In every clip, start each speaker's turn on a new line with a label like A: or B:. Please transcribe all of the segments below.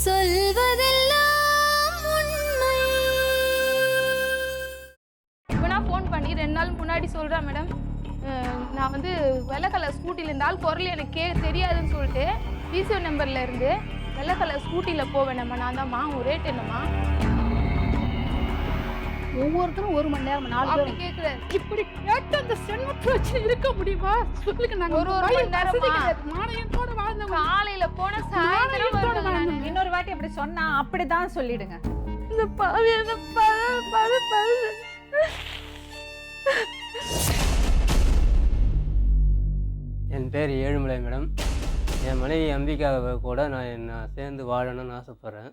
A: சொல்வதெல்லாம் உண்மை.
B: இப்போ நான் ஃபோன் பண்ணி 2 நாள் முன்னாடி சொல்கிறேன் மேடம், நான் வந்து வெள்ளை கலர் ஸ்கூட்டியில் இருந்தால் குரல் எனக்கு தெரியாதுன்னு சொல்லிட்டு பிசிஓ நம்பரில் இருந்து வெள்ளை கலர் ஸ்கூட்டியில் போவேன். நம்ம நான் தான்மா, உன் ரேட் என்னம்மா?
C: ஒவ்வொருத்தரும் 1 மணி நேரம் 4
B: அப்படி
C: பேர்
B: கேட்குறேன்.
C: இப்படி கேட்டு அந்த செல்வத்தை வச்சு இருக்க முடியுமா? சொல்லுங்க. நாங்க
B: ஒரு மணி நேரமா
C: மானியத்தோட வாழ்ந்தவங்க.
B: காலையில போன சாயந்தரம் வருவேன் நானு.
D: இன்னொரு வாட்டி அப்படி சொன்னா அப்படிதான் சொல்லிடுங்க.
B: இந்த பாவி அந்த பழ
E: என் பேர் ஏழுமலை மேடம். என் மனைவி அம்பிகாவை கூட நான் சேர்ந்து வாழணும்னு ஆசைப்பட்றேன்.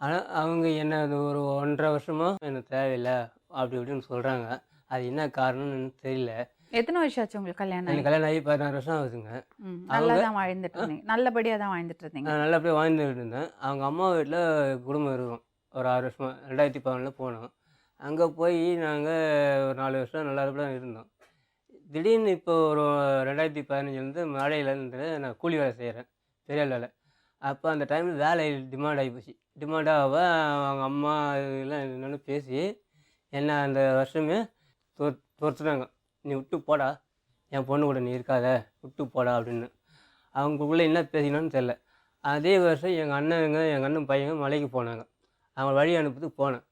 E: ஆனால் அவங்க என்ன ஒரு 1.5 வருஷமாக எனக்கு தேவையில்லை அப்படி இப்படின்னு சொல்கிறாங்க. அது என்ன காரணம்னு எனக்கு தெரியல.
D: எத்தனை வருஷம் ஆச்சு உங்களுக்கு கல்யாணம்?
E: எனக்கு கல்யாணம் ஆகி 16 வருஷம் ஆகுதுங்க.
D: நல்லா தான் வாழ்ந்துட்டு இருந்தீங்க, நல்லபடியா தான் வாழ்ந்துட்டு இருந்தீங்க.
E: நான் நல்லபடியாக வாழ்ந்துட்டு இருந்தேன். அவங்க அம்மா வீட்டில் குடும்பம் இருக்கும். ஒரு 6 வருஷமாக 2011 போனோம். அங்கே போய் நாங்கள் ஒரு 4 வருஷம் நல்லபடியாக இருந்தோம். திடீர்னு இப்போ ஒரு 2015 மழையிலேருந்து நான் கூலி வேலை செய்கிறேன், பெரிய வேலை. அப்போ அந்த டைமில் வேலை டிமாண்ட் ஆகி போச்சு. டிமாண்டாக அவங்க அம்மா இதெல்லாம் என்னென்னு பேசி என்ன அந்த வருஷமே துரத்துனாங்க. நீ விட்டு போடா, என் பொண்ணு கூட நீ இருக்காத, விட்டு போடா அப்படின்னு. அவங்களுக்குள்ளே என்ன பேசினான்னு தெரில. அதே வருஷம் எங்கள் அண்ணன் பையங்க மலைக்கு போனாங்க. அவங்க வழி அனுப்புறதுக்கு போனேன்.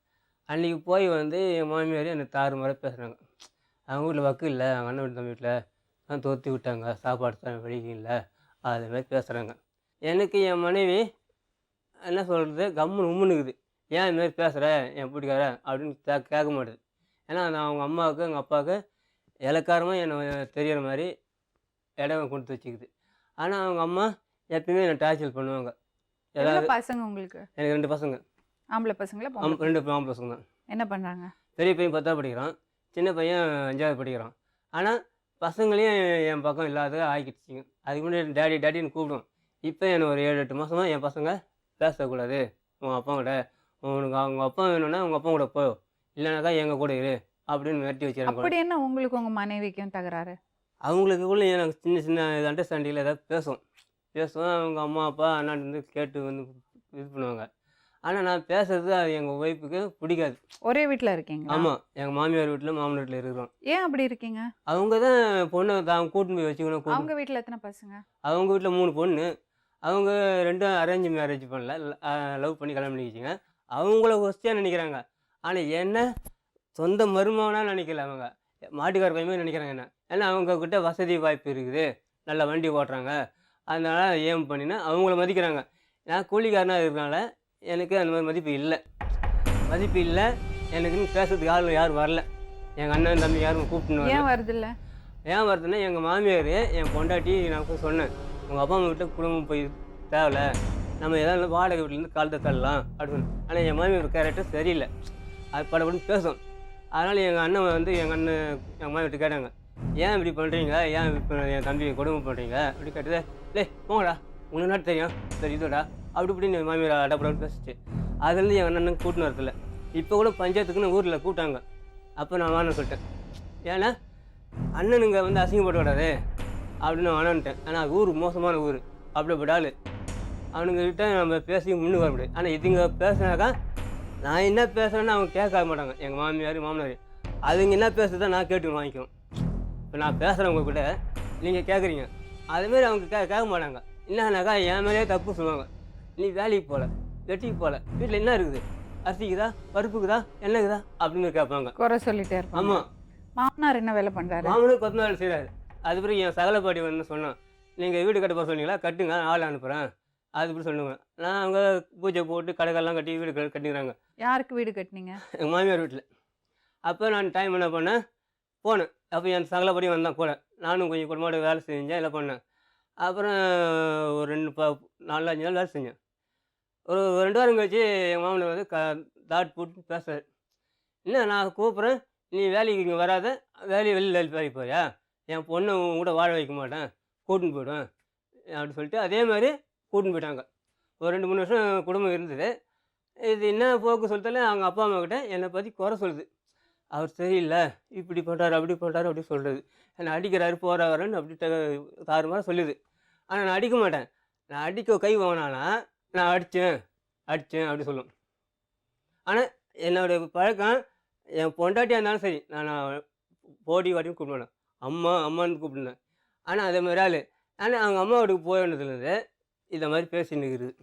E: அன்றைக்கி போய் வந்து என் மாமியார் என்னை தாறுமாற பேசுகிறாங்க. அவங்க வீட்டில் வக்கு இல்லை, அவங்க அண்ணன் வீட்டு வீட்டில் தான் தோற்றி விட்டாங்க, சாப்பாடு தான் வழிக்கு இல்லை, அதுமாதிரி பேசுகிறாங்க. எனக்கு என் மனைவி என்ன சொல்கிறது, கம்முன்னு உம்முன்னுக்குது. ஏன் இதுமாதிரி பேசுகிற, என் பிடிக்கார அப்படின்னு கேட்க மாட்டுது. ஏன்னா நான் அவங்க அம்மாவுக்கு எங்கள் அப்பாவுக்கு இலக்காரமாக என்னை தெரிகிற மாதிரி இடம் கொடுத்து வச்சுக்குது. ஆனால் அவங்க அம்மா எப்பயுமே என்னை டார்ச்சர் பண்ணுவாங்க.
D: எவ்வளவு பசங்க உங்களுக்கு?
E: எனக்கு 2 பசங்க.
D: ஆம்பளை பசங்களா?
E: 2 ஆம்பளை பசங்க தான்.
D: என்ன பண்ணுறாங்க?
E: பெரிய பையன் 10வது படிக்கிறான், சின்ன பையன் 5வது படிக்கிறான். ஆனால் பசங்களையும் என் பக்கம் இல்லாத ஆக்கிடுச்சிங்க. அதுக்கு முன்னாடி டேடின்னு கூப்பிடும். இப்போ எனக்கு ஒரு 7-8 மாதமாக என் பசங்க பேசக்கூடாது, உங்கள் அப்பா கூட, உனக்கு அவங்க அப்பா வேணும்னா உங்கள் அப்பா கூட போ, இல்லைனாக்கா எங்கள் கூட இரு அப்படின்னு மிரட்டி வச்சுருக்காங்க.
D: அப்படி என்ன உங்களுக்கு உங்கள் மனைவிக்கும் தகராறு?
E: அவங்களுக்குள்ளே எனக்கு சின்ன சின்ன அண்டர்ஸ்டாண்டிங்கில் ஏதாவது பேசுவோம். அவங்க அம்மா அப்பா அண்ணாட்டு கேட்டு வந்து இது பண்ணுவாங்க. ஆனால் நான் பேசுறது அது எங்கள் ஒய்ஃபுக்கு பிடிக்காது.
D: ஒரே வீட்டில் இருக்கீங்க?
E: ஆமாம், எங்கள் மாமியார் வீட்டில் மாமனார் வீட்டில் இருக்கிறோம்.
D: ஏன் அப்படி இருக்கீங்க?
E: அவங்க தான் பொண்ணை அவங்க கூட்டின்னு போய் வச்சுக்கணும்.
D: அவங்க வீட்டில் எத்தனை பசங்க?
E: அவங்க வீட்டில் 3 பொண்ணு. அவங்க 2 அரேஞ்ச் மேரேஜ் பண்ணல, லவ் பண்ணி கல்யாணம் பண்ணிக்கிச்சிங்க. அவங்கள ஒஸ்தியாக நினைக்கிறாங்க. ஆனால் என்ன சொந்த மருமகனாக நினைக்கல, அவங்க மாட்டுக்கார பையமே நினைக்கிறாங்க என்ன. ஏன்னா அவங்கக்கிட்ட வசதி வாய்ப்பு இருக்குது, நல்லா வண்டி ஓட்டுறாங்க, அதனால் ஏம் பண்ணினா அவங்கள மதிக்கிறாங்க. நான் கூலிக்காரனாக இருக்கிறனால எனக்கு அந்த மாதிரி மதிப்பு இல்லை. எனக்குன்னு பேசுறதுக்கு யாரும் வரல. எங்கள் அண்ணன் தம்பி யாரும் கூப்பிட்டு.
D: ஏன் வருதில்ல?
E: ஏன் வருதுன்னா எங்கள் மாமியார் என் பொண்டாட்டி நான் சொன்னேன், உங்கள் அப்பா அம்மா வீட்டில் குடும்பம் போய் தேவையில்ல, நம்ம எதாவது வாடகை வீட்டிலேருந்து காலத்தை தள்ளலாம் அப்படின்னு. ஆனால் என் மாமியார் கேரக்டர் சரியில்லை, அது படப்படன்னு பேசும். அதனால் எங்கள் அண்ணன் வந்து எங்கள் மாமியார் வீட்டு கேட்டாங்க, ஏன் இப்படி பண்ணுறீங்க, ஏன் இப்போ என் தம்பி கொடுமை பண்ணுறீங்க அப்படி கேட்டது. போங்கடா, உங்களுக்கு நாட்டு தெரியும், சரி இதோடா அப்படி இப்படின்னு என் மாமியார் அடப்படான்னு பேசிச்சு. அதுலேருந்து எங்கள் அண்ணனுக்கு கூட்டின்னு வரதில்ல. இப்போ கூட பஞ்சாயத்துக்குன்னு ஊரில் கூட்டாங்க. அப்போ நான் வேணும்னு சொல்லிட்டேன். ஏன்னா அண்ணனுங்க வந்து அசிங்கப்பட்டு விடாது அப்படின்னு வேணான்ட்டேன். ஆனால் ஊர் மோசமான ஊர், அப்படிப்பட்ட ஆள். அவனுங்ககிட்ட நம்ம பேசி முன்னுக்கு வர முடியாது. ஆனால் இதுங்க பேசுனாக்கா நான் என்ன பேசுகிறேன்னு அவங்க கேட்க மாட்டாங்க. எங்கள் மாமனார் அதுங்க என்ன பேசுறதா நான் கேட்டு வாங்கிக்குவோம். இப்போ நான் பேசுகிறவங்க கூட நீங்கள் கேட்குறீங்க, அதுமாரி அவங்க கேட்க மாட்டாங்க. என்னன்னாக்கா என் மேலேயே தப்பு சொல்லுவாங்க. நீ வேலைக்கு போகல, வெட்டிக்கு போகல, வீட்டில் என்ன இருக்குது, அரிசிக்குதா, பருப்புக்குதா, என்னக்குதா அப்படின்னு கேட்பாங்க.
D: குறை சொல்லிட்டே இருப்பாங்க.
E: ஆமாம்.
D: மாமனார் என்ன வேலை பண்ணுறாரு?
E: மாமனார் 10 நாள் செய்கிறாரு. அது பிறகு என் சகலப்பாடி வந்து சொன்னான், நீங்கள் வீடு கட்ட போக சொன்னீங்களா, கட்டுங்க, ஆள் அனுப்புகிறேன் அது இப்படி சொல்லுங்க. நான் அவங்க பூஜை போட்டு கடைகள்லாம் கட்டி வீடு கட்டிக்கிறாங்க.
D: யாருக்கு வீடு கட்டினீங்க?
E: எங்கள் மாமியார் வீட்டில். அப்போ நான் டைம் என்ன பண்ணேன், போனேன். அப்போ என் சகலப்படி வந்தான் கூட. நானும் கொஞ்சம் குடும்பத்தோட வேலை செஞ்சேன், எல்லாம் பண்ணேன். அப்புறம் ஒரு 4-5 நாள் வேலை செஞ்சேன். ஒரு 2 வாரம் கழிச்சு எங்கள் மாமனார் வந்து தாட் போட்டு பேசுகிறார். இல்லை நான் கூப்பிட்றேன், நீ வேலைக்கு இங்கே வராத, வெளியில் வேலைக்கு போறியா, என் பொண்ணை கூட வாழ வைக்க மாட்டேன், கூட்டின்னு போய்டுவேன் அப்படின்னு சொல்லிட்டு அதே மாதிரி கூட்டின்னு போயிட்டாங்க. ஒரு 2-3 வருஷம் குடும்பம் இருந்தது. இது என்ன போக்கு சொல்லிட்டாலே அவங்க அப்பா அம்மா கிட்ட என்னை பற்றி குறை சொல்லுது. அவர் சரியில்லை, இப்படி பண்ணுறாரு அப்படி சொல்கிறது, என்னை அடிக்கிறாரு போகிறாருன்னு அப்படி தாறுமாற சொல்லுது. ஆனால் நான் அடிக்க மாட்டேன். நான் அடிக்க கை வாங்கினானா நான் அடித்தேன் அப்படி சொல்லும். ஆனால் என்னோடய பழக்கம் என் பொண்டாட்டியாக இருந்தாலும் சரி, நான் போடி வாட்டியும் கூப்பிடுவேன், அம்மான்னு கூப்பிடுவேன். ஆனால் அதே மாதிரி ஆள். ஆனால் அவங்க அம்மா வீட்டுக்கு போய் வேண்டதுலேருந்து இந்த மாதிரி பேசின்னு இருக்குது.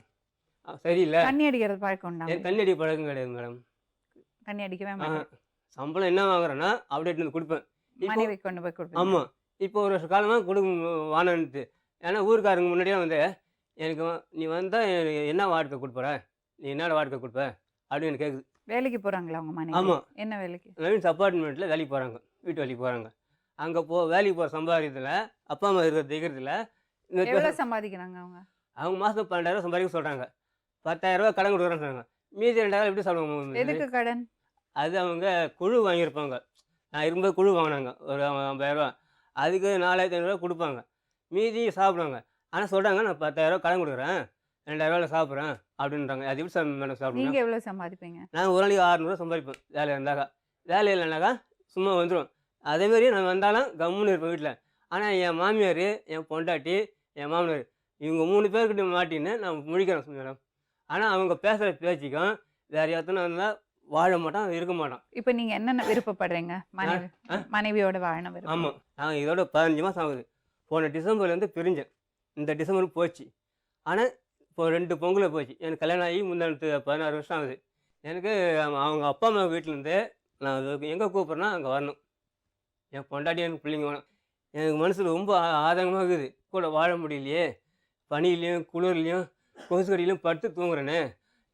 E: சரியில்லை.
D: தண்ணி அடிக்கிறது பழக்கம் உண்டா?
E: எனக்கு தண்ணி அடி பழக்கம் கிடையாது மேடம்.
D: தண்ணி அடிக்கவே மாட்டேன்.
E: சம்பளம் என்ன வாங்குறேன்னா அப்படியே எடுத்து வந்து கொடுப்பேன்.
D: மனைவி கொண்டு போய் கொடுப்பேன்.
E: ஆமாம். இப்போ ஒரு வருஷ காலமாக வானன்ட்டு. ஏன்னா ஊருக்காரங்க முன்னாடியே வந்து எனக்கு நீ வந்தால் என்ன வாடகை கொடுப்பற, நீ என்னோட வாடகை கொடுப்ப அப்படின்னு கேட்குது.
D: வேலைக்கு போகிறாங்களா உங்கள் மனைவி?
E: ஆமாம்.
D: என்ன வேலைக்கு?
E: நவீன்ஸ் அப்பார்ட்மெண்ட்டில் வேலைக்கு போகிறாங்க, வீட்டு வேலைக்கு போகிறாங்க. அங்கே வேலைக்கு போகிற சம்பாதிக்கிறதுல அப்பா அம்மா இருக்கிற தைக்கிறதுல
D: எவ்வளோ சம்பாதிக்கிறாங்க அவங்க?
E: அவங்க மாதம் 12,000 சம்பாதிக்க சொல்கிறாங்க. 10,000 கடன் கொடுக்குறேன்னு சொன்னாங்க. மீதி 2,000 எப்படி சாப்பிடுவாங்க?
D: எதுக்கு கடன்?
E: அது அவங்க குழு வாங்கியிருப்பாங்க. நான் இருக்கும்போது குழு வாங்கினாங்க ஒரு 50,000. அதுக்கு 4,500 கொடுப்பாங்க. மீதி சாப்பிடுவாங்க. ஆனால் சொல்கிறாங்க நான் 10,000 கடன் கொடுக்குறேன், 2,000 சாப்பிட்றேன் அப்படின்றாங்க. அது எப்படி மேடம் சாப்பிடுங்க?
D: நீங்கள் எவ்வளோ சம்பாதிப்பீங்க?
E: நான் ஒரு நாளைக்கு 600 சம்பாதிப்பேன் வேலை இருந்தாக்கா. வேலை இல்லைனாக்கா சும்மா வந்துடும். அதேமாரி நான் வந்தாலும் கம்முன்னு இருப்பேன் வீட்டில். ஆனால் என் மாமியார், என் பொண்டாட்டி, என் மாமனார் இவங்க 3 பேர்கிட்ட மாட்டின்னு நான் முழிக்கிறேன் மேடம். ஆனால் அவங்க பேசுகிற பேச்சுக்கும் வேறு எத்தனை இருந்தால் வாழ மாட்டான், இருக்க மாட்டான்.
D: இப்போ நீங்கள் என்னென்ன விருப்பப்படுறீங்க மனைவியோட வாழணும்?
E: ஆமாம். நான் இதோட 15 மாதம் ஆகுது. போன டிசம்பர்லேருந்து பிரிஞ்சேன். இந்த டிசம்பர் போச்சு. ஆனால் இப்போ 2 பொங்கலை போச்சு. எனக்கு கல்யாணம் ஆகி முன்னாடி 16 வருஷம் ஆகுது. எனக்கு அவங்க அப்பா அம்மா வீட்டிலேருந்து நான் எங்கே கூப்பிட்றேன்னா அங்கே வரணும். என் பொண்டாட்டி எனக்கு பிள்ளைங்க வேணும். எனக்கு மனசில் ரொம்ப ஆதங்கமாக இருக்குது. கூட வாழ முடியலையே, பனியிலையும் குளிர்லையும் கொசு கடியிலையும் படுத்து தூங்குறேனே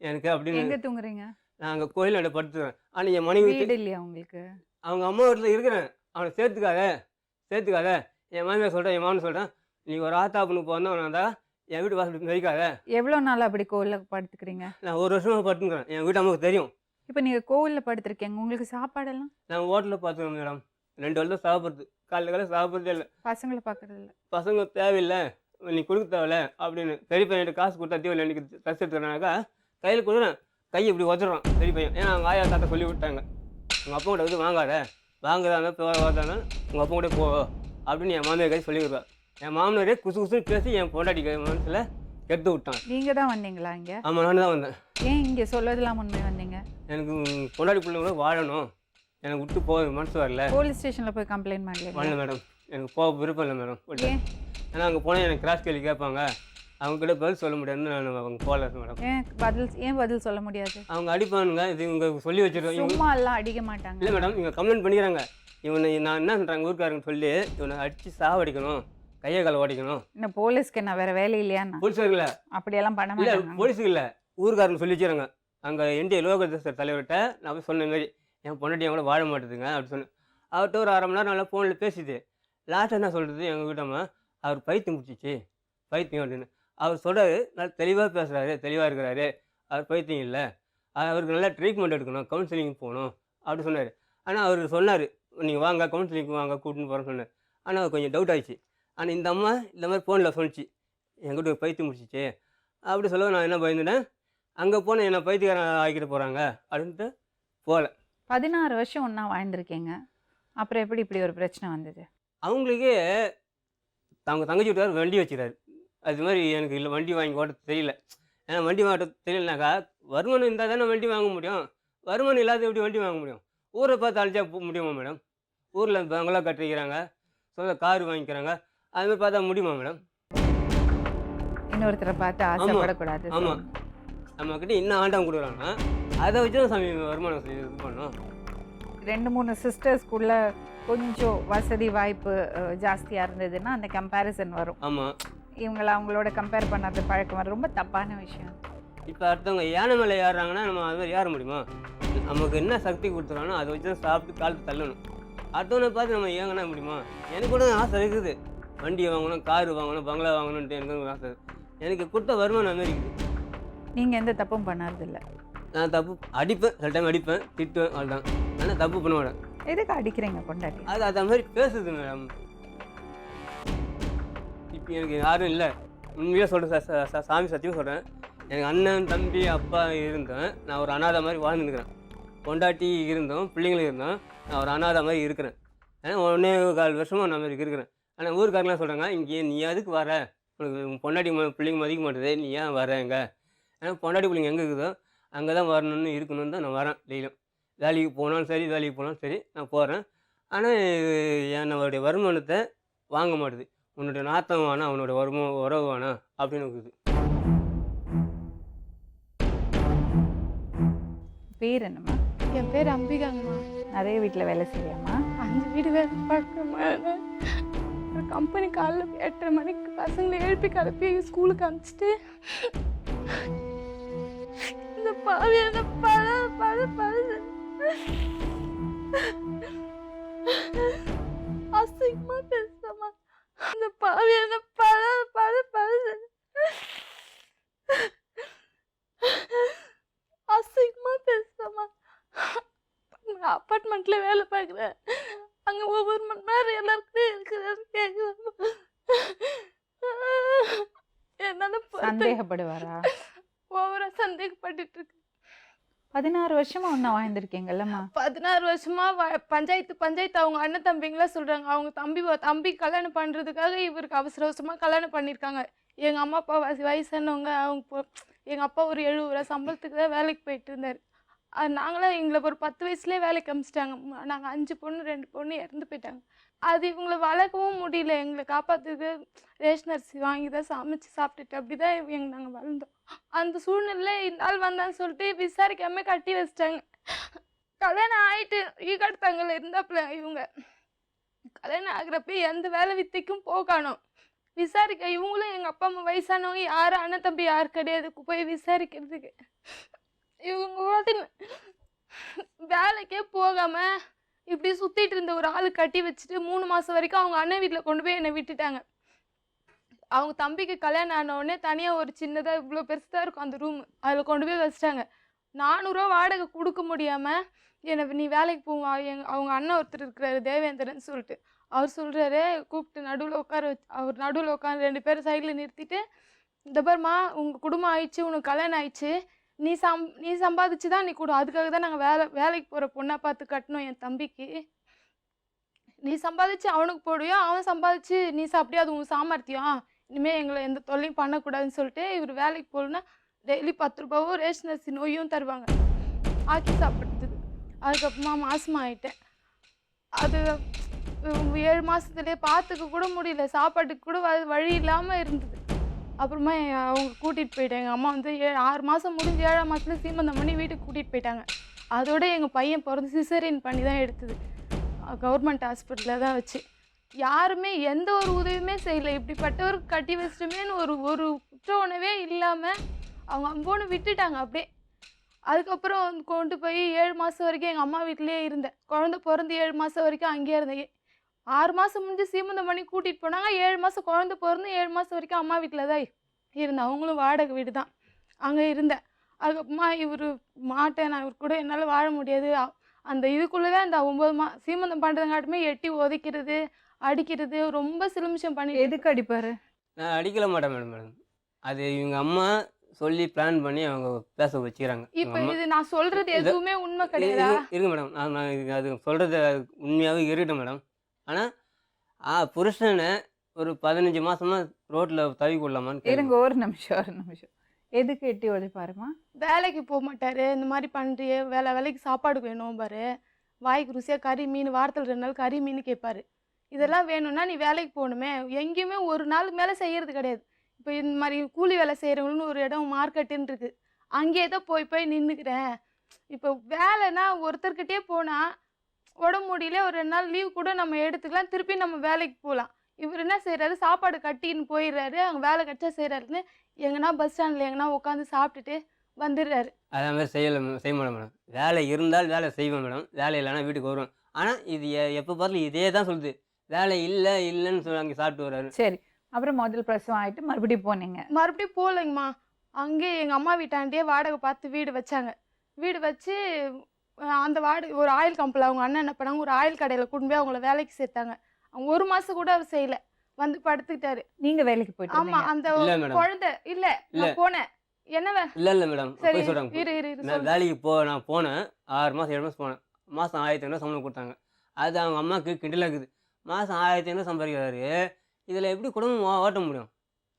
E: எனக்கு அப்படின்னு.
D: எங்கே தூங்குறீங்க? நான்
E: அங்கே கோயிலில் படுத்துக்கிறேன். ஆனால் என் மனைவி
D: வீடு இல்லையா உங்களுக்கு?
E: அவங்க அம்மா வீட்டில் இருக்கிறேன். அவனை சேர்த்துக்காத. என் மாமியார் சொல்கிறேன், என் மாமன் சொல்கிறேன், நீ ஒரு ஆத்தாப்புன்னு போனவனா இருந்தால் என் வீட்டு வாசல் மதிக்காத.
D: எவ்வளோ நாள் அப்படி கோவிலில் படுத்துக்கிறீங்க?
E: நான் 1 வருஷமாக படுத்துக்கிறேன். என் வீட்டு அம்மாவுக்கு தெரியும்.
D: இப்போ நீங்கள் கோவிலில் படுத்துருக்கீங்க, உங்களுக்கு சாப்பாடெல்லாம்?
E: நான் ஹோட்டலில் பார்த்துக்கிறேன் மேடம். 2 வேளை தான் சாப்பிட்றது. காலைல சாப்பிட்றதே இல்லை.
D: பசங்களை பார்க்குறது இல்லை? பசங்க
E: தேவையில்லை, நீ கொடுக்க தேவையில்ல அப்படின்னு. பெரிய பையன்கிட்ட காசு கொடுத்தா தீவிர எனக்கு ட்ரெஸ் எடுத்துக்கிறானாக்கா கையில் கொடுக்குறேன், கையை இப்படி உதறான் பெரிய பையன். ஏன்னா அவங்க ஆயா தாத்தா சொல்லி விட்டாங்க, உங்கள் அப்பா கூட வந்து வாங்குறதா வாதானா உங்கள் அப்பா கூட போ அப்படின்னு என் மாமியார் கை சொல்லி விடுவா. என் மாமனாரே குசு பேசி என் பொண்டாட்டி மனசில் கெடுத்து விட்டான்.
D: நீங்கள் தான் வந்தீங்களா இங்கே? ஆமாம்,
E: நான் தான் வந்தேன்.
D: ஏன் இங்கே சொல்லதெல்லாம் உண்மை வந்தீங்க? எனக்கு
E: பொண்டாட்டி பிள்ளைங்களோட வாழணும், எனக்கு விட்டு போக மனசு வரல.
D: போலீஸ் ஸ்டேஷனில் போய் கம்ப்ளைண்ட் பண்ணல
E: மேடம். எனக்கு போக விருப்பம் இல்லை மேடம். ஏன்னா அங்கே போனால் எனக்கு கிராஸ் கேள்வி கேட்பாங்க, அவங்ககிட்ட பதில் சொல்ல முடியாதுன்னு நான் அவங்க போகல மேடம்.
D: ஏன் பதில் சொல்ல முடியாது?
E: அவங்க அடிப்பானுங்க, இது இவங்க சொல்லி வச்சிருக்கோம்.
D: சும்மா எல்லாம் அடிக்க மாட்டாங்க.
E: இல்லை மேடம், இவங்க கம்ப்ளைண்ட் பண்ணிக்கிறாங்க. இவனை நான் என்ன பண்ணுறாங்க ஊருக்காரங்க சொல்லி இவனை அடித்து சாவடிக்கணும், கையை காலை ஓடிக்கணும்.
D: இன்னும் போலீஸ்க்கு என்ன வேறு வேலை இல்லையா?
E: போலீஸுக்கு இல்லை,
D: அப்படியெல்லாம் பண்ண
E: இல்லை
D: மாட்டாங்க.
E: போலீஸுக்கு இல்லை, ஊருக்காரங்க சொல்லி வச்சுறாங்க. அங்கே இந்திய லோகதேச தலைவர்கிட்ட நான் போய் சொன்ன மாதிரி என் பொண்டாட்டி என் கூட வாழ மாட்டேதுங்க அப்படி சொன்னேன். அவர்கிட்ட ஒரு 1/2 மணி நேரம் நல்லா ஃபோனில் பேசிது. லாஸ்ட்டாக என்ன சொல்கிறது, எங்கள் வீட்டம்மா அவர் பைத்தியம் முடிச்சிச்சு, பைத்தியம் அப்படின்னு அவர் சொல்கிறாரு. நல்லா தெளிவாக பேசுகிறாரு, தெளிவாக இருக்கிறாரு, அவர் பைத்தியம் இல்லை, அவருக்கு நல்லா ட்ரீட்மெண்ட் எடுக்கணும், கவுன்சிலிங் போகணும் அப்படி சொன்னார். ஆனால் அவர் சொன்னார், நீங்கள் வாங்க கவுன்சிலிங் வாங்க கூட்டின்னு போகிறேன்னு சொன்னார். ஆனால் அவர் கொஞ்சம் டவுட் ஆகிடுச்சு. ஆனால் இந்த அம்மா இந்த மாதிரி ஃபோனில் சொல்லிச்சு, என்கிட்ட பைத்தியம் முடிச்சிச்சு அப்படி சொல்ல நான் என்ன பயந்துட்டேன். அங்கே போனால் என்ன பைத்தியக்காரன் ஆக்கிட்டு போகிறாங்க அப்படின்ட்டு போகல.
D: 16 வருஷம் ஒன்றா வாழ்ந்துருக்கீங்க, அப்புறம் எப்படி இப்படி ஒரு பிரச்சனை வந்தது?
E: அவங்களுக்கே அவங்க தங்கச்சி வீட்டுக்கார் வண்டி வச்சுக்கிறாரு. அது மாதிரி எனக்கு இல்லை, வண்டி வாங்கி ஓட்ட தெரியல. ஏன்னா வண்டி வாட்ட தெரியலனாக்கா வருமானம் இருந்தால் தானே வண்டி வாங்க முடியும். வருமானம் இல்லாத எப்படி வண்டி வாங்க முடியும்? ஊரை பார்த்து அழைச்சா முடியுமா மேடம்? ஊரில் பங்களா கட்டிக்கிறாங்க, சொந்த கார் வாங்கிக்கிறாங்க, அதுமாதிரி பார்த்தா முடியுமா மேடம்?
D: இன்னொருத்தரை பார்த்து ஆசைப்படக்கூடாது.
E: ஆமாம், நம்மக்கிட்ட இன்னும் ஆண்டாம் கொடுக்குறாங்கன்னா அதை வச்சு தான் சாமி வருமானம் இது பண்ணணும்.
D: 2-3 சிஸ்டர்ஸ்குள்ள கொஞ்சம் வசதி வாய்ப்பு ஜாஸ்தியாக இருந்ததுன்னா அந்த கம்பேரிசன் வரும்.
E: ஆமாம்,
D: இவங்களை அவங்களோட கம்பேர் பண்ணாத பழக்கம் வரும். ரொம்ப தப்பான விஷயம்.
E: இப்போ அடுத்தவங்க யானை மேலே ஏறுறாங்கன்னா நம்ம அது மாதிரி ஏற முடியுமா? நமக்கு என்ன சக்தி கொடுத்துறானோ அதை வச்சு தான் சாப்பிட்டு காலத்து தள்ளணும். அடுத்தவனை பார்த்து நம்ம ஏங்கன்னா முடியுமா? எனக்கு கூட ஆசை இருக்குது, வண்டி வாங்கணும், காரு வாங்கணும், பங்களா வாங்கணுன்ட்டு எனக்கு ஆசை. எனக்கு கொடுத்த வருமானம் அந்த மாதிரி இருக்குது.
D: நீங்கள் எந்த தப்பும் பண்ணாததில்ல?
E: நான் தப்பு அடிப்பேன், சில டைம் அடிப்பேன், திட்டுவேன், அவ்வளோதான். ஆனால் தப்பு பண்ண மாட்டேன்.
D: எதுக்கு அடிக்கிறீங்க பொண்டாட்டி?
E: அது மாதிரி பேசுது மேடம். இப்போ எனக்கு யாரும் இல்லை, உண்மையாக சொல்கிறேன், சாமி சத்தியம் சொல்கிறேன். எனக்கு அண்ணன் தம்பி அப்பா இருந்தேன், நான் ஒரு அனாதை மாதிரி வாழ்ந்துருக்கிறேன். பொண்டாட்டி இருந்தோம், பிள்ளைங்களும் இருந்தோம், நான் ஒரு அனாதை மாதிரி இருக்கிறேன். ஏன்னா 1.25 வருஷமாக நான் மாதிரி இருக்கிறேன். ஆனால் ஊருக்காரெலாம் சொல்கிறாங்க, இங்கே நீ எதுக்கு வர, உனக்கு பொண்டாட்டி பிள்ளைங்க மதிக்க மாட்டேது, நீ ஏன் வரேங்க, ஏன்னா பொண்டாட்டி பிள்ளைங்க எங்கே இருக்குதோ அங்கே தான் வரணும்னு இருக்கணும்னு தான் நான் வரேன் டெய்லியும். வேலைக்கு போனாலும் சரி நான் போகிறேன். ஆனால் என்னுடைய வருமானத்தை வாங்க மாட்டுது. உன்னுடைய நாத்தம் வேணாம், அவனோட உறவு வேணாம் அப்படின்னு இருக்குது.
D: பேர் என்னம்மா?
B: என் பேர் அம்பிகாங்கம்மா.
D: நிறைய வீட்டில் வேலை செய்யாமா?
B: 5 வீடு வேலை பார்க்குறேம்மா. ஒரு கம்பெனி காலைல 8:30 மணிக்கு பசங்களை எழுப்பி கிளப்பி ஸ்கூலுக்கு அனுப்பிச்சிட்டு இந்த பாவியான அசிங்கமா பேசுறமா. இந்த பாவியான அசிங்கமா பேசுறமா. அப்பார்ட்மெண்ட்ல வேலை பார்க்குறேன். அங்கே ஒவ்வொரு மணி நேரம் எல்லாருக்குமே இருக்கிறாரு கேட்குறேன். என்னால
D: சந்தேகப்படுவாரா?
B: ஓவரா சந்தேகப்பட்டுட்டு இருக்கு.
D: 16 வருஷமா ஒன்றா வாழ்ந்திருக்கீங்கல்லம்மா?
B: 16 வருஷமா பஞ்சாயத்து அவங்க அண்ணன் தம்பிங்களாம் சொல்றாங்க. அவங்க தம்பி கல்யாணம் பண்றதுக்காக இவருக்கு அவசர அவசரமா கல்யாணம் பண்ணியிருக்காங்க. எங்க அம்மா அப்பா வயசானவங்க. எங்க அப்பா ஒரு 70 ரூபா சம்பளத்துக்கு தான் வேலைக்கு போயிட்டு இருந்தாரு. நாங்களாம் எங்களை ஒரு 10 வயசுலேயே வேலைக்கு அனுப்பிச்சிட்டாங்க. நாங்கள் 5 பொண்ணு 2 பொண்ணு இறந்து போயிட்டாங்க. அது இவங்களை வளர்க்கவும் முடியல. எங்களை காப்பாற்றுக்கு ரேஷன் அரிசி வாங்கி தான் சமைச்சு சாப்பிட்டுட்டு அப்படி தான் நாங்கள் வளர்ந்தோம். அந்த சூழ்நிலையில் இந்த ஆள் வந்தான்னு சொல்லிட்டு விசாரிக்காம கட்டி வச்சிட்டாங்க. கல்யாணம் ஆகிட்டு ஈகாட்டுத்தாங்கல இருந்தாப்புல இவங்க. கல்யாணம் ஆகுறப்ப எந்த வேலை வித்தைக்கும் போகணும் விசாரிக்க. இவங்களும் எங்கள் அப்பா அம்மா வயசானவங்க, யாரும் அண்ணன் தம்பி யார் கிடையாது போய் விசாரிக்கிறதுக்கு. இவங்க வேலைக்கே போகாம இப்படி சுத்திட்டு இருந்த ஒரு ஆளு கட்டி வச்சுட்டு 3 மாசம் வரைக்கும் அவங்க அண்ணன் வீட்டில் கொண்டு போய் என்னை விட்டுட்டாங்க. அவங்க தம்பிக்கு கல்யாணம் ஆன உடனே தனியாக ஒரு சின்னதாக இவ்வளோ பெருசாக இருக்கும் அந்த ரூம், அதில் கொண்டு போய் வச்சிட்டாங்க. 400 ரூபா வாடகை கொடுக்க முடியாமல் நீ வேலைக்கு போவா. அவங்க அண்ணன் ஒருத்தர் இருக்கிறாரு தேவேந்திரன் சொல்லிட்டு, அவர் சொல்கிறாரு கூப்பிட்டு நடுவில் உட்கார வச்சு, அவர் நடுவில் உட்காந்து 2 பேரும் சைடில் நிறுத்திட்டு, இந்த பாருமா உங்கள் குடும்பம் ஆயிடுச்சு, உனக்கு கல்யாணம் ஆயிடுச்சு, நீ சம்பாதிச்சு தான் நீ கொடு. அதுக்காக தான் நாங்கள் வேலைக்கு போகிற பொண்ணாக பார்த்து கட்டணும் என் தம்பிக்கு. நீ சம்பாதிச்சு அவனுக்கு போடுவியோ, அவன் சம்பாதிச்சு நீ சாப்பிட்டியோ, அது உன் சாமர்த்தியம். இனிமேல் எங்களை எந்த தொல்லையும் பண்ணக்கூடாதுன்னு சொல்லிட்டு இவர் வேலைக்கு போகலன்னா டெய்லி 10 ரூபாவோ ரேஷன் அரிசி நோயும் தருவாங்க ஆக்கி சாப்பிட்றதுக்கு. அதுக்கப்புறமா மாசமாக ஆயிட்டேன். அது 7 மாதத்துலேயே பார்த்துக்க கூட முடியல, சாப்பாட்டுக்கு கூட வழி இல்லாமல் இருந்தது. அப்புறமா அவங்க கூட்டிகிட்டு போயிட்டாங்க. எங்கள் அம்மா வந்து 6 மாதம் முடிஞ்சு 7ஆம் மாதத்துல சீமந்தம் பண்ணி வீட்டுக்கு கூட்டிகிட்டு போயிட்டாங்க. அதோட எங்கள் பையன் பிறந்து சிசேரியன் பண்ணி தான் எடுத்தது. கவர்மெண்ட் ஹாஸ்பிட்டலில் தான் வச்சு. யாருமே எந்த ஒரு உதவியுமே செய்யலை. இப்படிப்பட்டவருக்கு கட்டி வச்சிட்டோமேன்னு ஒரு குற்ற உணவே இல்லாமல் அவங்க அம்போன்னு விட்டுட்டாங்க அப்படியே. அதுக்கப்புறம் கொண்டு போய் 7 மாதம் வரைக்கும் எங்கள் அம்மா வீட்டிலேயே இருந்தேன். குழந்தை பிறந்து 7 மாதம் வரைக்கும் அங்கேயே இருந்தேன். 6 மாதம் முடிஞ்சு சீமந்தம் பண்ணி கூட்டிகிட்டு போனாங்க. 7 மாதம் குழந்தை பிறந்து 7 மாதம் வரைக்கும் அம்மா வீட்டில் தான் இருந்தேன். அவங்களும் வாடகை வீடு தான், அங்கே இருந்தேன். அதுக்கப்புறமா இவர் மாட்டேன், நான் இவர் கூட என்னால் வாழ முடியாது. அந்த இதுக்குள்ளே தான் இந்த 9 சீமந்தம் பண்ணுறதுங்காட்டுமே எட்டி உதைக்கிறது, அடிக்கிறது, ரொம்ப சிலுமிஷம் பண்ணி.
D: எதுக்கு அடிப்பார்?
E: நான் அடிக்கல மாட்டேன் மேடம். அது இவங்க அம்மா சொல்லி பிளான் பண்ணி அவங்க பேச வச்சுக்கிறாங்க.
B: இப்போ இது நான் சொல்கிறது எதுவுமே உண்மை கிடையாதா?
E: இருக்கு மேடம். நான் அது சொல்கிறது உண்மையாகவே இருக்கட்டும் மேடம். ஆனால் புருஷனை ஒரு 15 மாதமா ரோட்டில் தவி கொள்ளலாமான்னு
D: இருங்க, ஒரு நிமிஷம். எதுக்கு எட்டி உதைப்பாருமா?
B: வேலைக்கு போக மாட்டார். இந்த மாதிரி பண்ணுறியே, வேலைக்கு சாப்பாடு வேணும் பாரு, வாய்க்கு ருசியாக கறி மீன், வாரத்தில் 2 நாள் கறி மீன் கேட்பாரு. இதெல்லாம் வேணும்னா நீ வேலைக்கு போகணுமே. எங்கேயுமே ஒரு நாளுக்கு மேலே செய்கிறது கிடையாது. இப்போ இந்த மாதிரி கூலி வேலை செய்கிறவங்கன்னு ஒரு இடம் மார்க்கெட்டுன்னு இருக்குது, அங்கேயே தான் போய் நின்றுக்கிறேன். இப்போ வேலைன்னா ஒருத்தர்கிட்டே போனால் உடம்பு முடியல, ஒரு 2 நாள் லீவ் கூட நம்ம எடுத்துக்கலாம், திருப்பி நம்ம வேலைக்கு போகலாம். இவர் என்ன செய்கிறாரு, சாப்பாடு கட்டின்னு போயிடுறாரு, அங்கே வேலை கட்டா செய்கிறாருன்னு எங்கன்னா பஸ் ஸ்டாண்டில் எங்கன்னா உட்காந்து சாப்பிட்டுட்டு வந்துடுறாரு.
E: அதே மாதிரி செய்ய மாட்டேன் மேடம். வேலை இருந்தால் வேலை செய்வேன் மேடம், வேலை இல்லைன்னா வீட்டுக்கு வருவேன். ஆனால் இது எப்போ பார்த்தாலும் இதே தான் சொல்லுது, வேலை இல்லைன்னு சொல்லி அங்கே சாப்பிட்டு வர்றாரு.
D: சரி, அப்புறம் முதல் பிரசவம் ஆகிட்டு மறுபடியும் போனீங்க?
B: மறுபடியும் போகலைங்கம்மா. அங்கே எங்கள் அம்மா வீட்டாண்டியே வாடகை பார்த்து வீடு வச்சாங்க. வீடு வச்சு அந்த வாடகை ஒரு ஆயில் கம்பெனியில் அவங்க அண்ணன் என்ன பண்ணாங்க, ஒரு ஆயில் கடையில் கொண்டு போய் அவங்கள வேலைக்கு சேர்த்தாங்க. அவங்க 1 மாதம் கூட அவர் செய்யலை, வந்து படுத்துக்கிட்டாரு.
D: நீங்கள் வேலைக்கு போயிட்டு?
B: ஆமாம், அந்த குழந்தை இல்லை, நான் போனேன். என்ன
E: இல்லை மேடம்,
B: சரி
E: சொல்கிறாங்க. நான் வேலைக்கு நான் போனேன், 6 மாதம் 7 மாதம் போனேன். மாதம் 1500 சம்பளம் கொடுத்தாங்க. அது அவங்க அம்மாவுக்கு கிண்டலாக இருக்குது. மாதம் 1500 சம்பாதிக்கிறாரு, இதில் எப்படி குடும்பம் ஓட்ட முடியும்?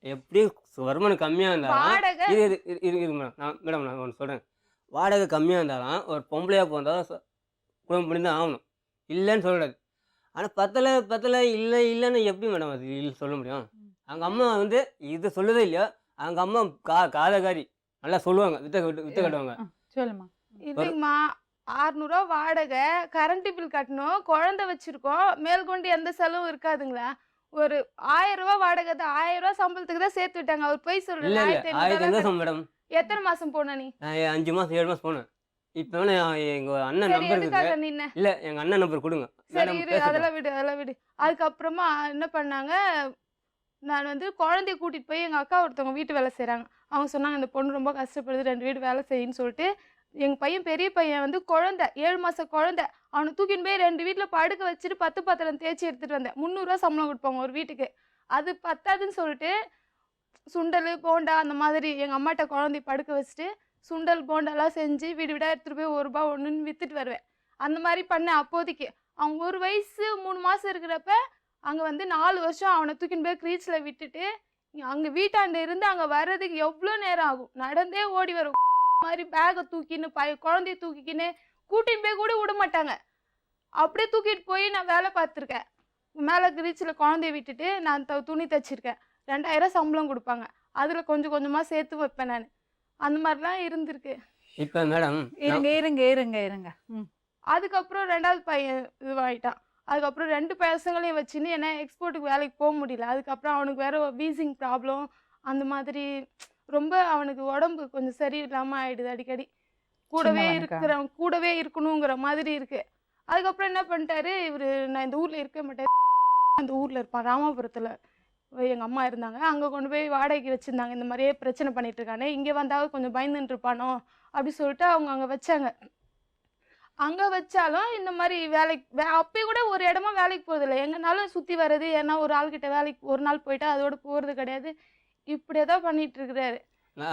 E: எப்படி வருமானம் கம்மியாக இருந்தாலும்
B: வாடகை
E: இது இது இது இது இது மேடம் நான் ஒன்று சொல்கிறேன். வாடகை கம்மியாக இருந்தாலும் ஒரு பொம்பளையாக பிறந்தாலும் குடும்பம் பண்ணி தான் ஆகணும், இல்லைன்னு சொல்லக்கூடாது. ஆனால் பத்தலை இல்லைன்னு எப்படி மேடம் அது இல்லை சொல்ல முடியும்? அவங்க அம்மா வந்து இது சொல்லுதே இல்லையோ, அவங்க அம்மா காதகாரி நல்லா சொல்லுவாங்க, வித்த கட்டுவாங்க.
D: சொல்லுமா.
B: இல்லைங்கம்மா, 600 வாடகை, கரண்ட் பில் கட்டணும், குழந்தை வச்சிருக்கோம், மேற்கொண்டு எந்த செலவும் இருக்காதுங்களா? ஒரு 1000 வாடகை தான், 1000 சம்பளத்துக்கு தான் சேர்த்து விட்டாங்க. அவர் போய்
E: இல்லை
B: சொல்றேன்.
E: இல்லை 1500 மேடம்.
B: எத்தனை மாசம் போன நீ?
E: நான் 5 மாதம் 7 மாதம் போனேன். இப்போ எங்கள் அண்ணன்
B: சரி,
E: நம்பர்
B: எதுக்காக
E: இருக்குது.
B: நின்ன?
E: இல்லை எங்கள் அண்ணன் நம்பர் கொடுங்க.
B: சரி
E: மேடம்
B: இரு,
E: பேசட்டும்.
B: அதெல்லாம் விடு. அதுக்கப்புறமா என்ன பண்ணாங்க, நான் வந்து குழந்தைய கூட்டிட்டு போய் எங்கள் அக்கா ஒருத்தவங்க வீட்டு வேலை செய்கிறாங்க. அவங்க சொன்னாங்க இந்த பொண்ணு ரொம்ப கஷ்டப்படுது, 2 வீடு வேலை செய்யுன்னு சொல்லிட்டு. எங்கள் பையன் பெரிய பையன் வந்து குழந்தை, 7 மாத குழந்தை, அவனை தூக்கின்னு போய் 2 வீட்டில் படுக்க வச்சுட்டு 10 பாத்திரம் தேய்ச்சி எடுத்துகிட்டு வந்தேன். 300 சம்பளம் கொடுப்பாங்க ஒரு வீட்டுக்கு. அது பத்தாதுன்னு சொல்லிட்டு சுண்டல் போண்டா அந்த மாதிரி எங்கள் அம்மாட்ட குழந்தைய படுக்க வச்சுட்டு சுண்டல் போண்டாலாம் செஞ்சு வீடு வீடாக எடுத்துகிட்டு போய் 1 ரூபா ஒன்றுன்னு விற்றுட்டு வருவேன். அந்த மாதிரி பண்ணேன் அப்போதைக்கு. அவங்க 1 வயசு 3 மாதம் இருக்கிறப்ப அங்கே வந்து 4 வருஷம் அவனை தூக்கின்னு போய் க்ரீச்சில் விட்டுட்டு அங்கே வீட்டாண்ட இருந்து அங்கே வர்றதுக்கு எவ்வளோ நேரம் ஆகும், நடந்தே ஓடி வரும் மாதிரி பேக்கை தூக்கின்னு குழந்தைய தூக்கிக்கின்னு கூட்டின்னு போய் கூட விட மாட்டாங்க. அப்படியே தூக்கிட்டு போய் நான் வேலை பார்த்துருக்கேன். மேலே க்ரீச்சில் குழந்தைய விட்டுட்டு நான் துணி தைச்சிருக்கேன். 2000 சம்பளம் கொடுப்பாங்க, அதில் கொஞ்சம் கொஞ்சமாக சேர்த்து வைப்பேன் நான். அந்த மாதிரிலாம் இருந்திருக்கு.
E: இப்போ மேடம்
D: இருங்க.
B: அதுக்கப்புறம் 2வது பையன் இதுவாகிட்டான். அதுக்கப்புறம் 2 பசங்களையும் வச்சுன்னு ஏன்னா எக்ஸ்போர்ட்டுக்கு வேலைக்கு போக முடியல. அதுக்கப்புறம் அவனுக்கு வேற வீசிங் ப்ராப்ளம் அந்த மாதிரி ரொம்ப அவனுக்கு உடம்பு கொஞ்சம் சரியில்லாமல் ஆயிடுது. அடிக்கடி கூடவே இருக்கணுங்கிற மாதிரி இருக்கு. அதுக்கப்புறம் என்ன பண்ணிட்டாரு இவர், நான் இந்த ஊரில் இருக்க மாட்டேன், அந்த ஊரில் இருப்பான், ராமாபுரத்தில் எங்கள் அம்மா இருந்தாங்க. அங்கே கொண்டு போய் வாடகைக்கு வச்சுருந்தாங்க. இந்த மாதிரியே பிரச்சனை பண்ணிட்டு இருக்கானே, இங்கே வந்தாவது கொஞ்சம் பயந்துட்டு இருப்பானோ அப்படி சொல்லிட்டு அவங்க அங்கே வச்சாங்க. அங்கே வச்சாலும் இந்த மாதிரி வேலைக்கு அப்பயும் கூட ஒரு இடமா வேலைக்கு போகிறதில்ல. எங்கனாலும் சுற்றி வர்றது, ஏன்னா ஒரு ஆள்கிட்ட வேலைக்கு ஒரு நாள் போயிட்டா அதோட போகிறது கிடையாது. இப்படியே தான் பண்ணிட்டு இருக்கிறாரு.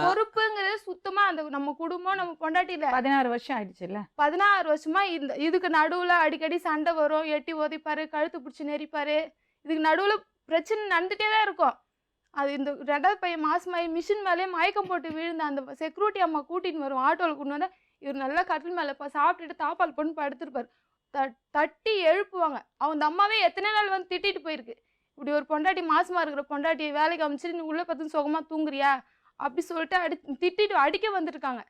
B: பொறுப்புங்கிறது சுத்தமா அந்த நம்ம குடும்பம் நம்ம பொண்டாட்டியில
D: 16 வருஷம் ஆயிடுச்சுல்ல.
B: 16 வருஷமா இதுக்கு நடுவுல அடிக்கடி சண்டை வரும், எட்டி ஓதிப்பாரு, கழுத்து பிடிச்சி நெரிப்பாரு. இதுக்கு நடுவுல பிரச்சனை நடந்துட்டே தான் இருக்கும். அது இந்த 2வது பையன் மாசமாயி மிஷின் மேலேயே மயக்கம் போட்டு விழுந்த அந்த செக்யூரிட்டி அம்மா கூட்டின்னு வரும், ஆட்டோவில் கொண்டு வந்தா இவர் நல்லா கட்டில் மேலே சாப்பிட்டுட்டு தாப்பால் பொண்ணு படுத்துருப்பாரு. தட்டி எழுப்புவாங்க. அவன் அம்மாவே எத்தனை நாள் வந்து திட்டிட்டு போயிருக்கு, இப்படி ஒரு பொண்டாட்டி மாசமா இருக்கிற பொண்டாட்டியை வேலைக்கு அமைச்சிட்டு நீ உள்ள பார்த்து சுகமா தூங்குறியா அப்படி சொல்லிட்டு திட்டிட்டு அடிக்க வந்திருக்காங்க.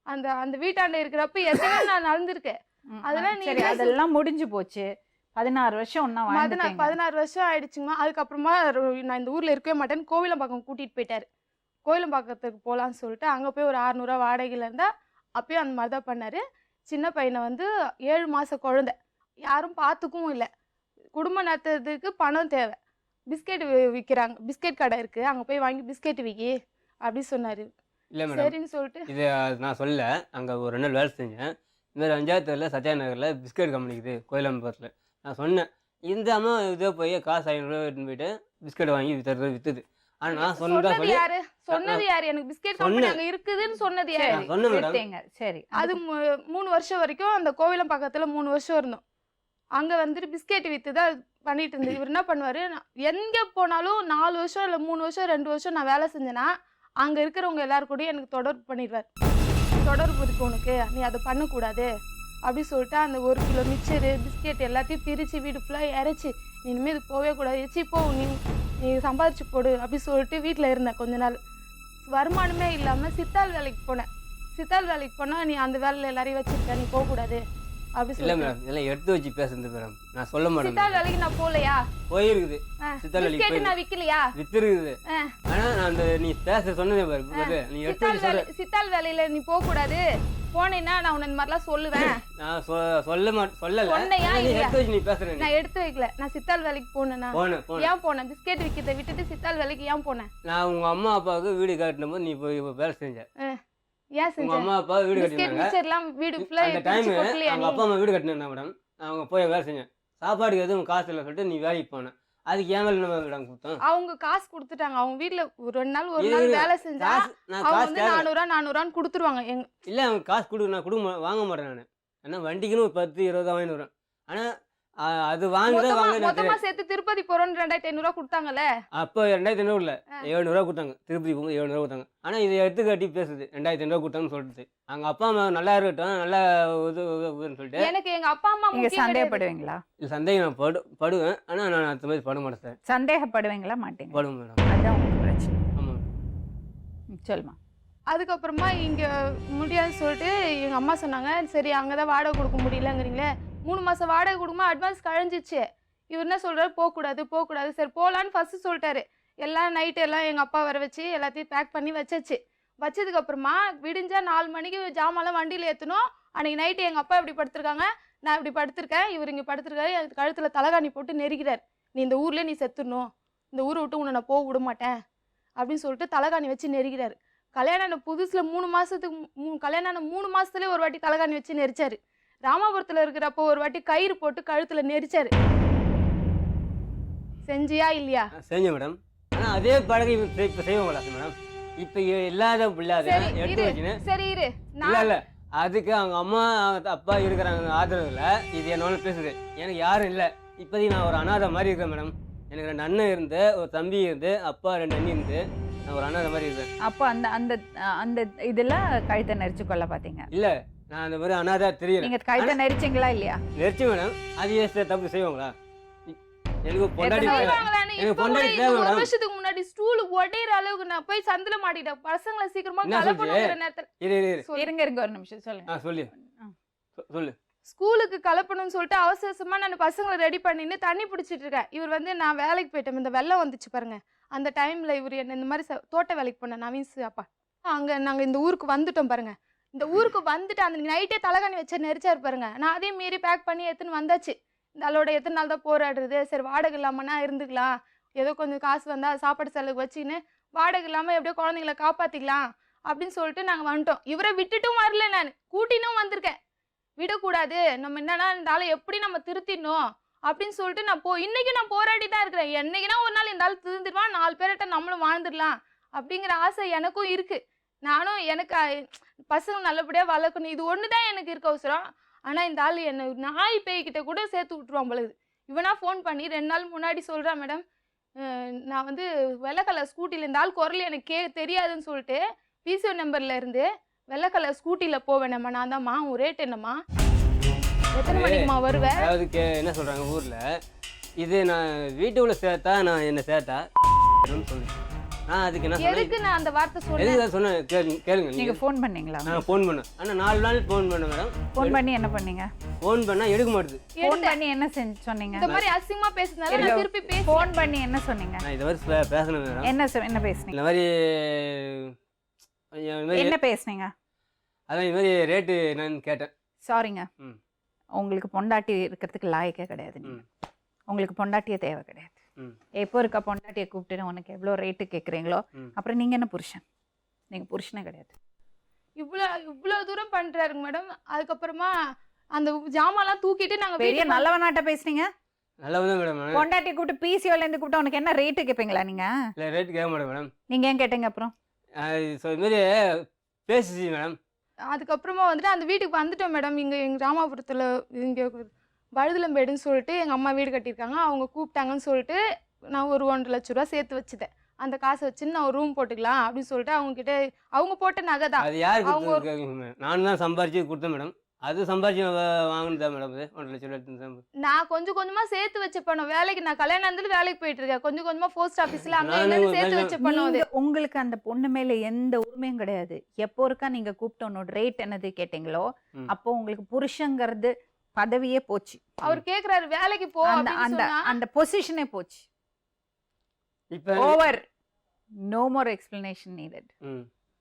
B: அந்த வீட்டாண்ட இருக்கிறப்ப எத்தனை நான் நடந்திருக்கேன்.
D: அதெல்லாம் முடிஞ்சு போச்சு. 16 வருஷம் ஒன்னா
B: 16 வருஷம் ஆயிடுச்சுங்கம்மா. அதுக்கப்புறமா நான் இந்த ஊர்ல இருக்கவே மாட்டேன்னு கோவிலம்பாக்கம் கூட்டிட்டு போயிட்டாரு. கோவிலம்பாக்கத்துக்கு போகலான்னு சொல்லிட்டு அங்கே போய் ஒரு 600 வாடகையில் இருந்தால் அப்பயும் அந்த மாதிரி தான் பண்ணார். சின்ன பையனை வந்து 7 மாத குழந்தை, யாரும் பார்த்துக்கவும் இல்லை. குடும்பம் நடத்துறதுக்கு பணம் தேவை. பிஸ்கெட் விற்கிறாங்க, பிஸ்கெட் கடை இருக்குது, அங்கே போய் வாங்கி பிஸ்கெட் விற்கி அப்படி சொன்னார்.
E: இல்லை மேடம்,
B: சரின்னு சொல்லிட்டு
E: இது நான் சொல்ல அங்கே ஒரு 2 நாள் வேலை செஞ்சேன். இந்த மாதிரி 5வது தெருவில் சத்யா நகரில் பிஸ்கெட் கம்பெனிக்குது கோயிலம்பரத்தில். நான் சொன்னேன் இந்த அம்மா இதே போய் காசு 500 எடுத்துன்னு போயிட்டு பிஸ்கெட் வாங்கி விற்றுது. ஆனால் நான் சொன்னது
B: யாரு எனக்கு பிஸ்கெட் கம்பெனி அங்கே இருக்குதுன்னு சொன்னது யாரு?
E: சொன்னேன் மேடம்.
D: சரி,
B: அது 3 வருஷம் வரைக்கும் அந்த கோவிலம் பக்கத்தில் 3 வருஷம் இருந்தோம். அங்கே வந்துட்டு பிஸ்கெட் விற்று தான் பண்ணிட்டு இருந்தது. இவர் என்ன பண்ணுவார், எங்கே போனாலும் 4 வருஷம் இல்லை 3 வருஷம் 2 வருஷம் நான் வேலை செஞ்சேன்னா அங்கே இருக்கிறவங்க எல்லாரும் கூட எனக்கு தொடர்பு பண்ணிடுவார். தொடர்பு இருக்கு உனக்கு, நீ அதை பண்ணக்கூடாது அப்படி சொல்லிட்டு அந்த 1 கிலோ மிச்சரு பிஸ்கெட் எல்லாத்தையும் பிரித்து வீடு ஃபுல்லாக இறைச்சி நீ இனிமேல் இது போவே கூடாது, எச்சி போ, நீ சம்பாதிச்சு போடு அப்படி சொல்லிட்டு வீட்டில் இருந்தேன் கொஞ்ச நாள். வருமானமே இல்லாமல் சித்தாள் வேலைக்கு போனேன். சித்தாள் வேலைக்கு போனால் நீ அந்த வேலையில் எல்லாரையும் வச்சுருக்க, நீ போகக்கூடாது அப்படி
E: இல்லை மேடம். இதெல்லாம் எடுத்து வச்சு பேசுறது மேடம், நான் சொல்ல மாட்டேன்.
B: சித்தாள் வேலைக்கு நான் போகலையா?
E: போயிருக்குது. சித்தாள் வேலைக்கு
B: பிஸ்கெட் நான் விற்கலையா?
E: வித்துருக்குது. ஆனால் நான் அந்த நீ பேச சொன்னதே பாரு, நீ எடுத்து வச்சு சொல்ல.
B: சித்தாள் வேலையில் நீ போகக்கூடாது, போனேன்னா நான் உன்ன மாதிரிலாம் சொல்லுவேன்.
E: நான் சொல்லல.
B: சொன்னையா?
E: நீ எடுத்து வச்சு நீ பேசுறேன்.
B: நான் எடுத்து வைக்கல. நான் சித்தாள் வேலைக்கு போனேன்னா ஏன் போனேன்? பிஸ்கெட் விற்கிறத விட்டுட்டு சித்தாள் வேலைக்கு ஏன் போனேன்?
E: நான் உங்க அம்மா அப்பாவுக்கு வீடு கட்டணும் போது நீ போய் வேலை செஞ்ச.
B: ஏன் செஞ்ச?
E: உங்க அம்மா அப்பா வீடு கட்டினாங்க.
B: வீடு ஃபுல்லா
E: அந்த டைம் அவங்க அப்பா அம்மா வீடு கட்டினா மேடம், அவங்க போய் வேலை செஞ்சேன். சாப்பாடுக்கு எதுவும் காசு இல்லை சொல்லிட்டு நீ வேலைக்கு போனேன். அதுக்கு ஏன் மேல மேடம் கொடுத்தோம்?
B: அவங்க காசு கொடுத்துட்டாங்க. அவங்க வீட்டுல ஒரு நாள் வேலை செஞ்சா அவங்க வந்து 400 கொடுத்துருவாங்க.
E: இல்ல அவங்க காசு நான் வாங்க மாட்டேன். நான் ஏன்னா வண்டிக்குன்னு ஒரு 10-20 வாங்கிட்டு வரேன். ஆனா அது வாங்கி தான் வாங்க
B: மொத்தமா சேர்த்து திருப்பதி போறோம்னு 2500 ரூபா கொடுத்தாங்கல்ல.
E: அப்போ 2500 இல்லை 700 கொடுத்தாங்க. திருப்பதி போகும்போது 700 கொடுத்தாங்க. ஆனால் இதை எடுத்து கட்டி பேசுது 2500 கொடுத்தாங்கன்னு சொல்லிட்டு. அவங்க அப்பா அம்மா நல்லா இருக்கட்டும், நல்லா இதுன்னு சொல்லிட்டு.
B: எனக்கு எங்க அப்பா அம்மா
D: நீங்க
B: முக்கியம் கிடையாது.
D: சந்தேகப்படுவீங்களா?
E: இது சந்தேகம் நான் படுவேன். ஆனால் நான் அந்த மாதிரி பட மாட்டேன் சார்.
D: சந்தேகப்படுவீங்களா மாட்டீங்க?
E: படுவேன் மேடம்.
D: அதுதான் உங்களுக்கு பிரச்சனை.
E: ஆமாம்.
D: சொல்லுமா.
B: அதுக்கப்புறமா இங்க முடியாதுன்னு சொல்லிட்டு எங்க அம்மா சொன்னாங்க, சரி அங்கதான் வாடகை கொடுக்க முடியலங்கிறீங்களே, 3 மாசம் வாடகை கொடுக்குமா அட்வான்ஸ் கழிஞ்சிச்சு. இவர் என்ன சொல்றாரு, போகக்கூடாது. சரி போகலான்னு ஃபர்ஸ்ட் சொல்லிட்டாரு. எல்லாம் நைட்டு எல்லாம் எங்கள் அப்பா வர வச்சு எல்லாத்தையும் பேக் பண்ணி வச்சதுக்கப்புறமா விடிஞ்சா 4 மணிக்கு ஜாமான்லாம் வண்டியில் ஏற்றணும். அன்றைக்கி நைட்டு எங்கள் அப்பா இப்படி படுத்திருக்காங்க, நான் இப்படி படுத்திருக்கேன், இவர் இங்கே படுத்திருக்காரு. எனக்கு கழுத்தில் தலைகாணி போட்டு நெருக்கிறார். நீ இந்த ஊர்லேயே நீ செத்துடணும், இந்த ஊரை விட்டு உன்னை நான் போக விட மாட்டேன் அப்படின்னு சொல்லிட்டு தலைகாணி வச்சு நெருக்கிறார். கல்யாணம் புதுசில் 3 மாதத்துக்கு கல்யாணம் 3 மாதத்துலேயே ஒரு வாட்டி தலைகாணி வச்சு நெரிச்சார். ராமாபுரத்தில் இருக்கிறப்போ ஒரு வாட்டி கயிறு போட்டு கழுத்தில் நெரிச்சார். செஞ்சியா இல்லையா?
E: செஞ்சேன் மேடம். ஆனால் அதே பழகை இப்போ செய்வாங்களா மேடம்? இப்போ இல்லாத பிள்ளாத எடுத்து வச்சுன்னு.
B: சரி இரு.
E: இல்லை அதுக்கு அவங்க அம்மா அப்பா இருக்கிறாங்க ஆதரவில் இது என்னோட பேசுது. எனக்கு யாரும் இல்லை. இப்போதைக்கு நான் ஒரு அனாதை மாதிரி இருக்கேன் மேடம். எனக்கு 2 அண்ணன் இருந்து, ஒரு தம்பி இருந்து, அப்பா 2 அண்ணி இருந்து, நான் ஒரு அனாதை மாதிரி இருக்கேன்.
D: அப்போ அந்த அந்த அந்த இதில் கழுத்தை நெரிச்சு கொள்ள பார்த்தீங்க?
E: இல்லை, நான் அந்த மாதிரி அனாதா தெரியும்.
D: நீங்கள் கழுத்தை நெரிச்சிங்களா இல்லையா?
E: நெரிச்சு மேடம். அது தப்பு செய்வாங்களா? எனக்கு பொண்டாட்டி
B: ஒரு வருஷத்துக்கு முன்னாடி ஸ்டூல் உடையிற அளவுக்கு நான் போய் சந்தில மாட்டிட்டேன். பசங்களை சீக்கிரமா கலப்பணுங்கிற நேரத்துல
D: இருங்க ஒரு நிமிஷம் சொல்லுங்க.
E: சொல்லு.
B: ஸ்கூலுக்கு கலப்பணும்னு சொல்லிட்டு அவசரமா நான் பசங்களை ரெடி பண்ணின்னு தண்ணி பிடிச்சிட்டு இருக்கேன். இவர் வந்து நான் வேலைக்கு போயிட்டேன். இந்த வெள்ளம் வந்துச்சு பாருங்க, அந்த டைம்ல இவர் என்ன இந்த மாதிரி தோட்ட வேலைக்கு போன நவீன்ஸ் அப்பா. அங்க நாங்க இந்த ஊருக்கு வந்துட்டோம் பாருங்க. இந்த ஊருக்கு வந்துட்டு அந்த நைட்டே தலைகாணி வச்சு நெரிச்சாரு பாருங்க. நான் அதே மீறி பேக் பண்ணி எடுத்துன்னு வந்தாச்சு. இந்த ஆளோட எத்தனை நாள் தான் போராடுறது, சரி வாடகை இல்லாமன்னா இருந்துக்கலாம், ஏதோ கொஞ்சம் காசு வந்தால் சாப்பாடு செலவுக்கு வச்சுன்னு வாடகை இல்லாமல் எப்படியோ குழந்தைங்கள காப்பாற்றிக்கலாம் அப்படின்னு சொல்லிட்டு நாங்கள் வந்துட்டோம். இவரை விட்டுட்டும் வரல, நான் கூட்டினும் வந்திருக்கேன். விடக்கூடாது, நம்ம என்னன்னா இந்த ஆளை எப்படி நம்ம திருத்திடணும் அப்படின்னு சொல்லிட்டு இன்னைக்கு நான் போராடி தான் இருக்கிறேன். என்னைக்குன்னா ஒரு நாள் இந்த ஆள் திருந்துடுவான், 4 பேர்கிட்ட நம்மளும் வாழ்ந்துடலாம் அப்படிங்கிற ஆசை எனக்கும் இருக்குது. நானும் எனக்கு பசங்க நல்லபடியாக வளர்க்கணும், இது ஒன்று தான் எனக்கு இருக்க அவசரம். ஆனால் இந்த ஆள் என்னை நாய் பேய்கிட்ட கூட சேர்த்து விட்டுருவான் பொழுது. இவனா ஃபோன் பண்ணி 2 நாள் முன்னாடி சொல்கிறான், மேடம் நான் வந்து வெள்ளை கலர் ஸ்கூட்டியில் இந்த ஆள் குரல் எனக்கு தெரியாதுன்னு சொல்லிட்டு பிசிஓ நம்பரில் இருந்து வெள்ளை கலர் ஸ்கூட்டியில் போவேனம்மா, நான் தான்மா, உன் ரேட் என்னம்மா, எத்தனை மணிக்குமா வருவேன்?
E: அதுக்கு என்ன சொல்கிறாங்க ஊரில், இது நான் வீட்டுக்குள்ளே சேர்த்தா நான் என்ன சேர்த்தா சொல்லுவேன். அதுக்கு என்ன
B: எதுக்கு நான் அந்த வார்த்தை
E: சொன்னேன் கேளுங்க.
D: நீங்க ஃபோன் பண்ணீங்களா?
E: நான் ஃபோன் பண்ணேன். ஆனால் 4 நாள் ஃபோன் பண்ணேன் மேடம்.
D: ஃபோன் பண்ணி என்ன பண்ணீங்க?
E: ஃபோன் பண்ணா எடுக்க மாட்டுது.
D: ஃபோன் பண்ணி என்ன சொன்னீங்க?
B: இந்த மாதிரி அசிங்கமா பேசுனால நான் திருப்பி பேசி
D: ஃபோன் பண்ணி என்ன சொன்னீங்க?
E: நான் இந்த மாதிரி பேசணும் மேடம்.
D: என்ன பேசுனீங்க?
E: இந்த மாதிரி
D: என்ன பேசுனீங்க?
E: அதான் இந்த மாதிரி ரேட்டு என்னன்னு கேட்டேன்.
D: சாரிங்க, உங்களுக்கு பொண்டாட்டி இருக்கிறதுக்கு லாயக்கே கிடையாது. உங்களுக்கு பொண்டாட்டியே தேவை கிடையாது. எப்போ இருக்க பொண்டாட்டியை கூப்பிட்டு உனக்கு எவ்வளோ ரேட்டு கேட்குறீங்களோ அப்புறம் நீங்கள் என்ன புருஷன்? நீங்கள் புருஷனே கிடையாது.
B: இவ்வளோ தூரம் பண்ணுறாருங்க மேடம். அதுக்கப்புறமா அந்த ஜாமான்லாம் தூக்கிட்டு நாங்கள்
D: பெரிய நல்லவனாட்ட பேசுறீங்க.
E: நல்லவன் மேடம்.
D: பொண்டாட்டியை கூப்பிட்டு பிசிஓலேருந்து கூப்பிட்டு உனக்கு என்ன ரேட்டு கேட்பீங்களா நீங்கள்?
E: இல்லை ரேட்டு கேட்க மாட்டேன் மேடம்.
D: நீங்கள் ஏன் கேட்டீங்க அப்புறம்?
E: இது மாதிரி பேசிச்சு மேடம்.
B: அதுக்கப்புறமா வந்துட்டு அந்த வீட்டுக்கு வந்துட்டோம் மேடம். இங்கே எங்கள் ராமாபுரத்தில் இங்கே வழுதுலம்பேடுன்னு சொல்லிட்டு எங்கள் அம்மா வீடு கட்டியிருக்காங்க. அவங்க கூப்பிட்டாங்கன்னு சொல்லிட்டு நான் ஒரு 1.5 லட்ச ரூபா சேர்த்து வச்சுட்டேன். அந்த காசை வச்சுன்னு நான் ஒரு ரூம் போட்டுக்கலாம் அப்படின்னு சொல்லிட்டு அவங்ககிட்ட அவங்க போட்ட நகை தான்.
E: அது யாருக்கு? நான் தான் சம்பாரிச்சு கொடுத்தேன் மேடம். அது சம்பாரிச்சு வாங்கினதா மேடம்? 1.5 லட்ச ரூபா
B: நான் கொஞ்சம் கொஞ்சமாக சேர்த்து வச்ச பணம். வேலைக்கு நான் கல்யாணம் இருந்துட்டு வேலைக்கு போயிட்டு இருக்கேன். கொஞ்சம் கொஞ்சமாக போஸ்ட் ஆஃபீஸில் அங்கே சேர்த்து வச்ச பணம்.
D: உங்களுக்கு அந்த பொண்ணு மேலே எந்த உரிமையும் கிடையாது. எப்போ இருக்கா நீங்கள் கூப்பிட்டு உன்னோட ரேட் என்னது கேட்டீங்களோ அப்போ உங்களுக்கு புருஷங்கிறது பதவியே போச்சு.
B: அவர் கேக்குறாரு வேலைக்கு போ,
D: அந்த பொசிஷனே போச்சு. Over, no more explanation needed.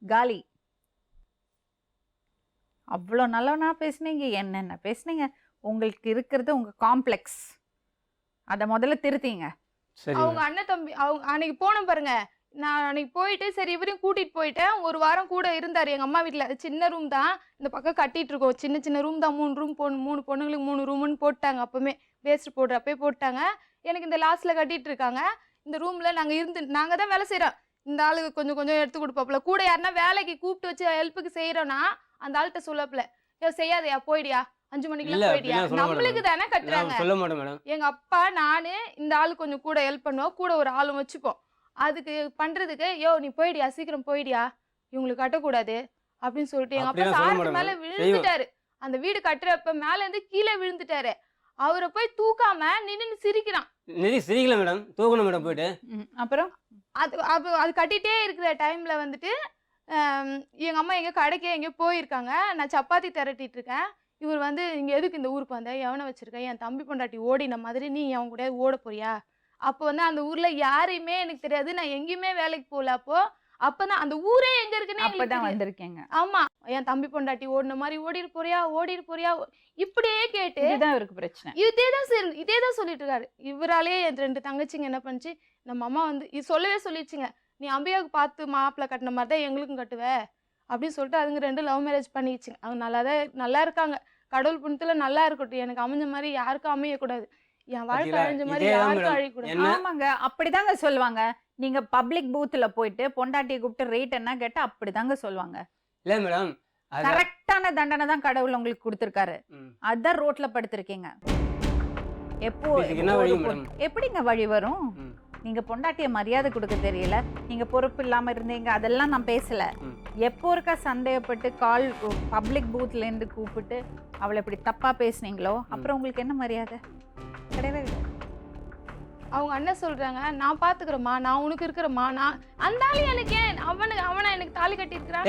D: காலி. அவ்வளோ நல்லவனா பேசுனீங்க, என்னென்ன பேசுனீங்க. உங்களுக்கு இருக்கிறது உங்க காம்ப்ளெக்ஸ், அதை முதல்ல திருத்தீங்க.
B: அவங்க அண்ணன் தம்பி அவங்க அன்னைக்கு போனோம் பாருங்க. நான் அன்னைக்கு போயிட்டு சரி இவரையும் கூட்டிட்டு போயிட்டேன். 1 வாரம் கூட இருந்தார் எங்கள் அம்மா வீட்டில். சின்ன ரூம் தான், இந்த பக்கம் கட்டிட்டு இருக்கோம். சின்ன சின்ன ரூம் தான். 3 ரூம் 3 பொண்ணுங்களுக்கு 3 ரூம்னு போட்டாங்க. அப்போவுமே வேஸ்ட் போடுறப்பே போட்டாங்க. எனக்கு இந்த லாஸ்ட்டில் கட்டிட்டு இருக்காங்க. இந்த ரூமில் நாங்கள் தான் வேலை செய்கிறோம். இந்த ஆளுக்கு கொஞ்சம் கொஞ்சம் எடுத்து கொடுப்பாப்புல. கூட யாருன்னா வேலைக்கு கூப்பிட்டு வச்சு ஹெல்ப்புக்கு செய்கிறோன்னா அந்த ஆள்கிட்ட சொல்லப்பில்ல, செய்யாதையா போயிடியா 5
E: இல்ல
B: மணிக்கெல்லாம் போயிட்டியா?
E: அப்படிலாம் சொல்ல
B: நம்மளுக்கு
E: மாட்டேன்
B: தானே கட்டுறாங்க.
E: நான் சொல்ல மாட்டேன் மேடம்.
B: எங்க அப்பா நானு இந்த ஆளு கொஞ்சம் கூட ஹெல்ப் பண்ணுவோம், கூட ஒரு ஆளும் வச்சுப்போம். அதுக்கு பண்றதுக்கு யோ நீ போயிடியா, சீக்கிரம் போயிடியா, இவங்களுக்கு கட்டக்கூடாது அப்படின்னு சொல்லிட்டு எங்க அப்பா
E: அப்படிலாம் சொல்ல
B: சாருக்கு
E: மாட்டேன்
B: மேல
E: மேடம்.
B: விழுந்துட்டாரு. அந்த வீடு கட்டுறப்ப மேல இருந்து கீழே விழுந்துட்டாரு. அவரை போய் தூக்காம நின்னு சிரிக்கிறான்.
E: நிதி சிரிக்கல மேடம், தூக்கணும் மேடம் போயிட்டு.
D: அப்புறம்
B: அது கட்டிட்டே இருக்கிற டைம்ல வந்துட்டு எங்க அம்மா எங்க கடைக்கே எங்கேயோ போயிருக்காங்க. நான் சப்பாத்தி திரட்டிட்டு இருக்கேன். இவர் வந்து இங்க எதுக்கு இந்த ஊருக்கு வந்த, எவனை வச்சிருக்க, என் தம்பி பொண்டாட்டி ஓடின மாதிரி நீ அவன் கூட ஓட போறியா? அப்போ வந்து அந்த ஊர்ல யாரையுமே எனக்கு தெரியாது, நான் எங்கேயுமே வேலைக்கு போகல. அப்பதான் அந்த ஊரே எங்க இருக்குன்னு எங்களுக்கு
D: அப்பதான்
B: தெரியாது.
D: வந்திருக்கீங்க.
B: ஆமா, என் தம்பி பொண்டாட்டி ஓடின மாதிரி ஓடிட்டு போறியா இப்படியே கேட்டு
D: இதுதான் இவருக்கு பிரச்சனை.
B: இதேதான் சொல்லிட்டு இருக்காரு. இவராலே என் 2 தங்கச்சிங்க என்ன பண்ணுச்சு, நம்ம அம்மா வந்து இது சொல்லவே சொல்லிடுச்சுங்க, நீ அம்பியாவுக்கு பார்த்து மாப்பிள்ளை கட்டின மாதிரி தான் எங்களுக்கும் கட்டுவ அப்படின்னு சொல்லிட்டு அதுங்க 2 லவ் மேரேஜ் பண்ணிடுச்சுங்க. அவங்க நல்லா இருக்காங்க, கடவுள் புண்ணியத்துல நல்லா இருக்கட்டும். எனக்கு அமைஞ்ச மாதிரி யாருக்கும் அமையக்கூடாது, என் வாழ்க்கை அழிஞ்ச மாதிரி யாருக்கும் அழியக்கூடாது.
D: ஆமாங்க, அப்படிதாங்க சொல்லுவாங்க. நீங்க பப்ளிக் பூத்ல போயிட்டு பொண்டாட்டியை கூப்பிட்டு ரேட் என்ன கேட்டா அப்படிதாங்க சொல்லுவாங்க.
E: இல்ல மேடம்,
D: கரெக்டான தண்டனை தான் கடவுள் உங்களுக்கு கொடுத்திருக்காரு. அதான் ரோட்ல படுத்திருக்கீங்க. எப்படிங்க வழி வரும்? நீங்க பொண்டாட்டிய மரியாதை கொடுக்க தெரியல, நீங்க பொறுப்பு இல்லாம இருந்தீங்க, அதெல்லாம் நான் பேசல. எப்போ இருக்கா சந்தேகப்பட்டு கால் பப்ளிக் பூத்ல இருந்து கூப்பிட்டு அவளை இப்படி தப்பா பேசுனீங்களோ அப்புறம் உங்களுக்கு என்ன மரியாதை? கிடையவே கிடையாது.
B: அவங்க அண்ணன் சொல்றாங்க, நான் பாத்துக்கிறேம்மா, நான் உனக்கு இருக்கிறேம்மா, நான் அந்த ஆளு எனக்கு ஏன் அவனை எனக்கு தாலி கட்டி இருக்கிறான்,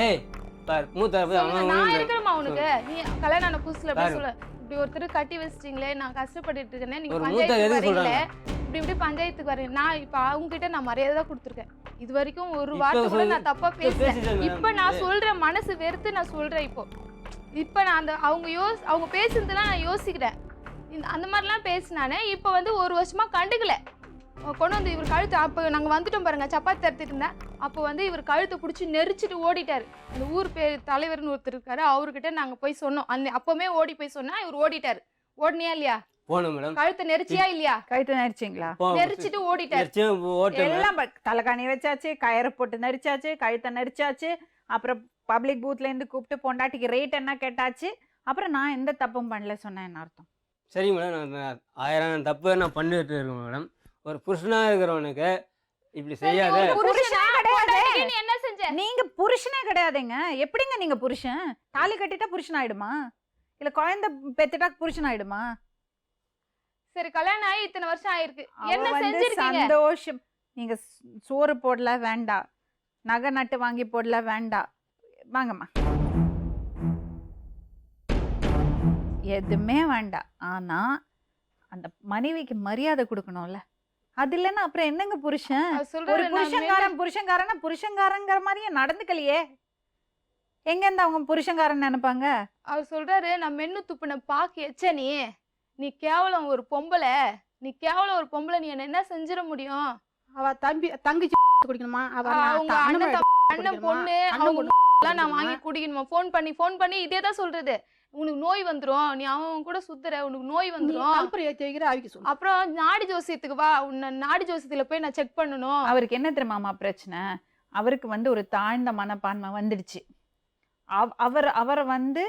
B: நான் இருக்கிறேம்மா உனக்கு, நீ கல்யாணம் ஆன புதுசுல அப்படி சொல்ல, இப்படி ஒருத்தர் கட்டி வச்சிட்டீங்களே, நான் கஷ்டப்பட்டு இருக்கேன், நீங்க பஞ்சாயத்துக்கு வரீங்களே, இப்படி பஞ்சாயத்துக்கு வரேன். நான் இப்ப அவங்க கிட்ட நான் மரியாதை தான் கொடுத்துருக்கேன். இது வரைக்கும் ஒரு வார்த்தை கூட நான் தப்பா பேசுறேன். இப்ப நான் சொல்றேன், மனசு வெறுத்து நான் சொல்றேன். இப்ப நான் அந்த அவங்க பேசுனதெல்லாம் நான் யோசிக்கிறேன். அந்த மாதிரிலாம் பேசினானே இப்போ வந்து 1 வருஷமா கண்டுக்கல. கொண்டு வந்து இவர் கழுத்து, அப்போ நாங்கள் வந்துட்டோம் பாருங்க, சப்பாத்தி தரத்திட்டு இருந்தேன். அப்போ வந்து இவர் கழுத்தை பிடிச்சி நெரிச்சிட்டு ஓடிட்டாரு. அந்த ஊர் பேர் தலைவர்னு ஒருத்தர் இருக்காரு, அவர்கிட்ட நாங்கள் போய் சொன்னோம். அப்பவுமே ஓடி போய் சொன்னா இவர் ஓடிட்டாரு. ஓடினியா இல்லையா?
E: போனோம் மேடம்.
B: கழுத்தை நெரிச்சியா இல்லையா?
D: கழுத்தை நெரிச்சிங்களா?
B: நெரிச்சிட்டு ஓடிட்டாரு.
D: எல்லாம் தலைகாணி வச்சாச்சு, கயிறு போட்டு நெரிச்சாச்சு, கழுத்தை நெரிச்சாச்சு. அப்புறம் பப்ளிக் பூத்ல இருந்து கூப்பிட்டு பொண்டாட்டிக்கு ரேட் என்ன கேட்டாச்சு. அப்புறம் நான் எந்த தப்பும் பண்ணல சொன்னேன், என்ன அர்த்தம்?
E: சரி மேடம், நான் 1000 தப்பு நான் பண்ணிட்டு இருக்கேன் மேடம். ஒரு புருஷனா இருக்கிறவனுக்கு இப்படி செய்யாத.
B: என்ன செஞ்ச?
D: நீங்க புருஷனே கிடையாதுங்க. எப்படிங்க நீங்க புருஷன்? தாலி கட்டிட்டா புருஷன் ஆயிடுமா? இல்ல குழந்தை பெத்துட்டா புருஷன் ஆயிடுமா?
B: சரி, கல்யாணம் ஆகி இத்தனை வருஷம் ஆயிருக்கு, என்ன செஞ்சிருக்கீங்க?
D: சந்தோஷம். நீங்க சோறு போடல வேண்டாம், நகை நட்டு வாங்கி போடல வேண்டாம், வாங்கம்மா, எதுவுமே வேண்டாம். ஆனா அந்த மனைவிக்கு மரியாதை கொடுக்கணும்ல. அது இல்லைன்னா அப்புறம் என்னங்க புருஷன்? ஒரு புருஷன்காரன்னா புருஷன்காரங்கிற மாதிரியே நடந்துக்கலையே. எங்க இருந்து அவங்க புருஷன்காரன் நினைப்பாங்க?
B: அவர் சொல்றாரு, நான் மென்னு துப்புன பாக்கி எச்ச நீ கேவலம் ஒரு பொம்பளை, நீ என்ன செஞ்சிட முடியும்?
C: அவ தங்கச்சி குடிக்கணுமா?
B: அவங்க அண்ணன் பொண்ணு அவங்க நான் வாங்கி குடிக்கணுமா? ஃபோன் பண்ணி இதேதான் சொல்றது, உனக்கு நோய் வந்துடும், நீ அவன் கூட சுத்துற, உனக்கு நோய் வந்துடும். அப்புறம் நாடி ஜோசியத்துக்கு வா, உன்னை நாடி ஜோசியத்துல போய் நான் செக் பண்ணணும்.
D: அவருக்கு என்ன தெரியுமாமா பிரச்சனை? அவருக்கு வந்து ஒரு தாழ்ந்த மனப்பான்மை வந்துடுச்சு. அவரை வந்து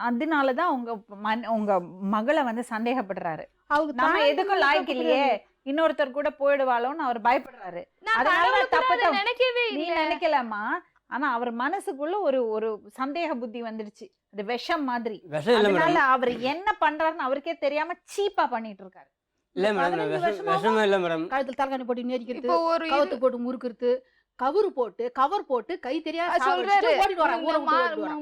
D: அதனாலதான் உங்க மகளை வந்து சந்தேகப்படுறாரு. நம்ம எதுக்கும் லாய்க்கு இல்லையே, இன்னொருத்தர் கூட போயிடுவாளோன்னு அவர் பயப்படுறாரு. நீ நினைக்கலாமா? ஆனா அவர் மனசுக்குள்ள ஒரு சந்தேக புத்தி வந்துடுச்சு. அது விஷம் மாதிரி. அதனால அவர் என்ன பண்றாருன்னு அவருக்கே தெரியாம சீப்பா பண்ணிட்டு இருக்காரு.
E: இல்ல மேடம், விஷமே இல்ல மேடம்.
C: கழுத்துல தலைகாணி போட்டு நெரிக்கிறது, கவுத்து போட்டு முறுக்குறது, கவர் போட்டு கை தெரியாத
B: சொல்றாரு.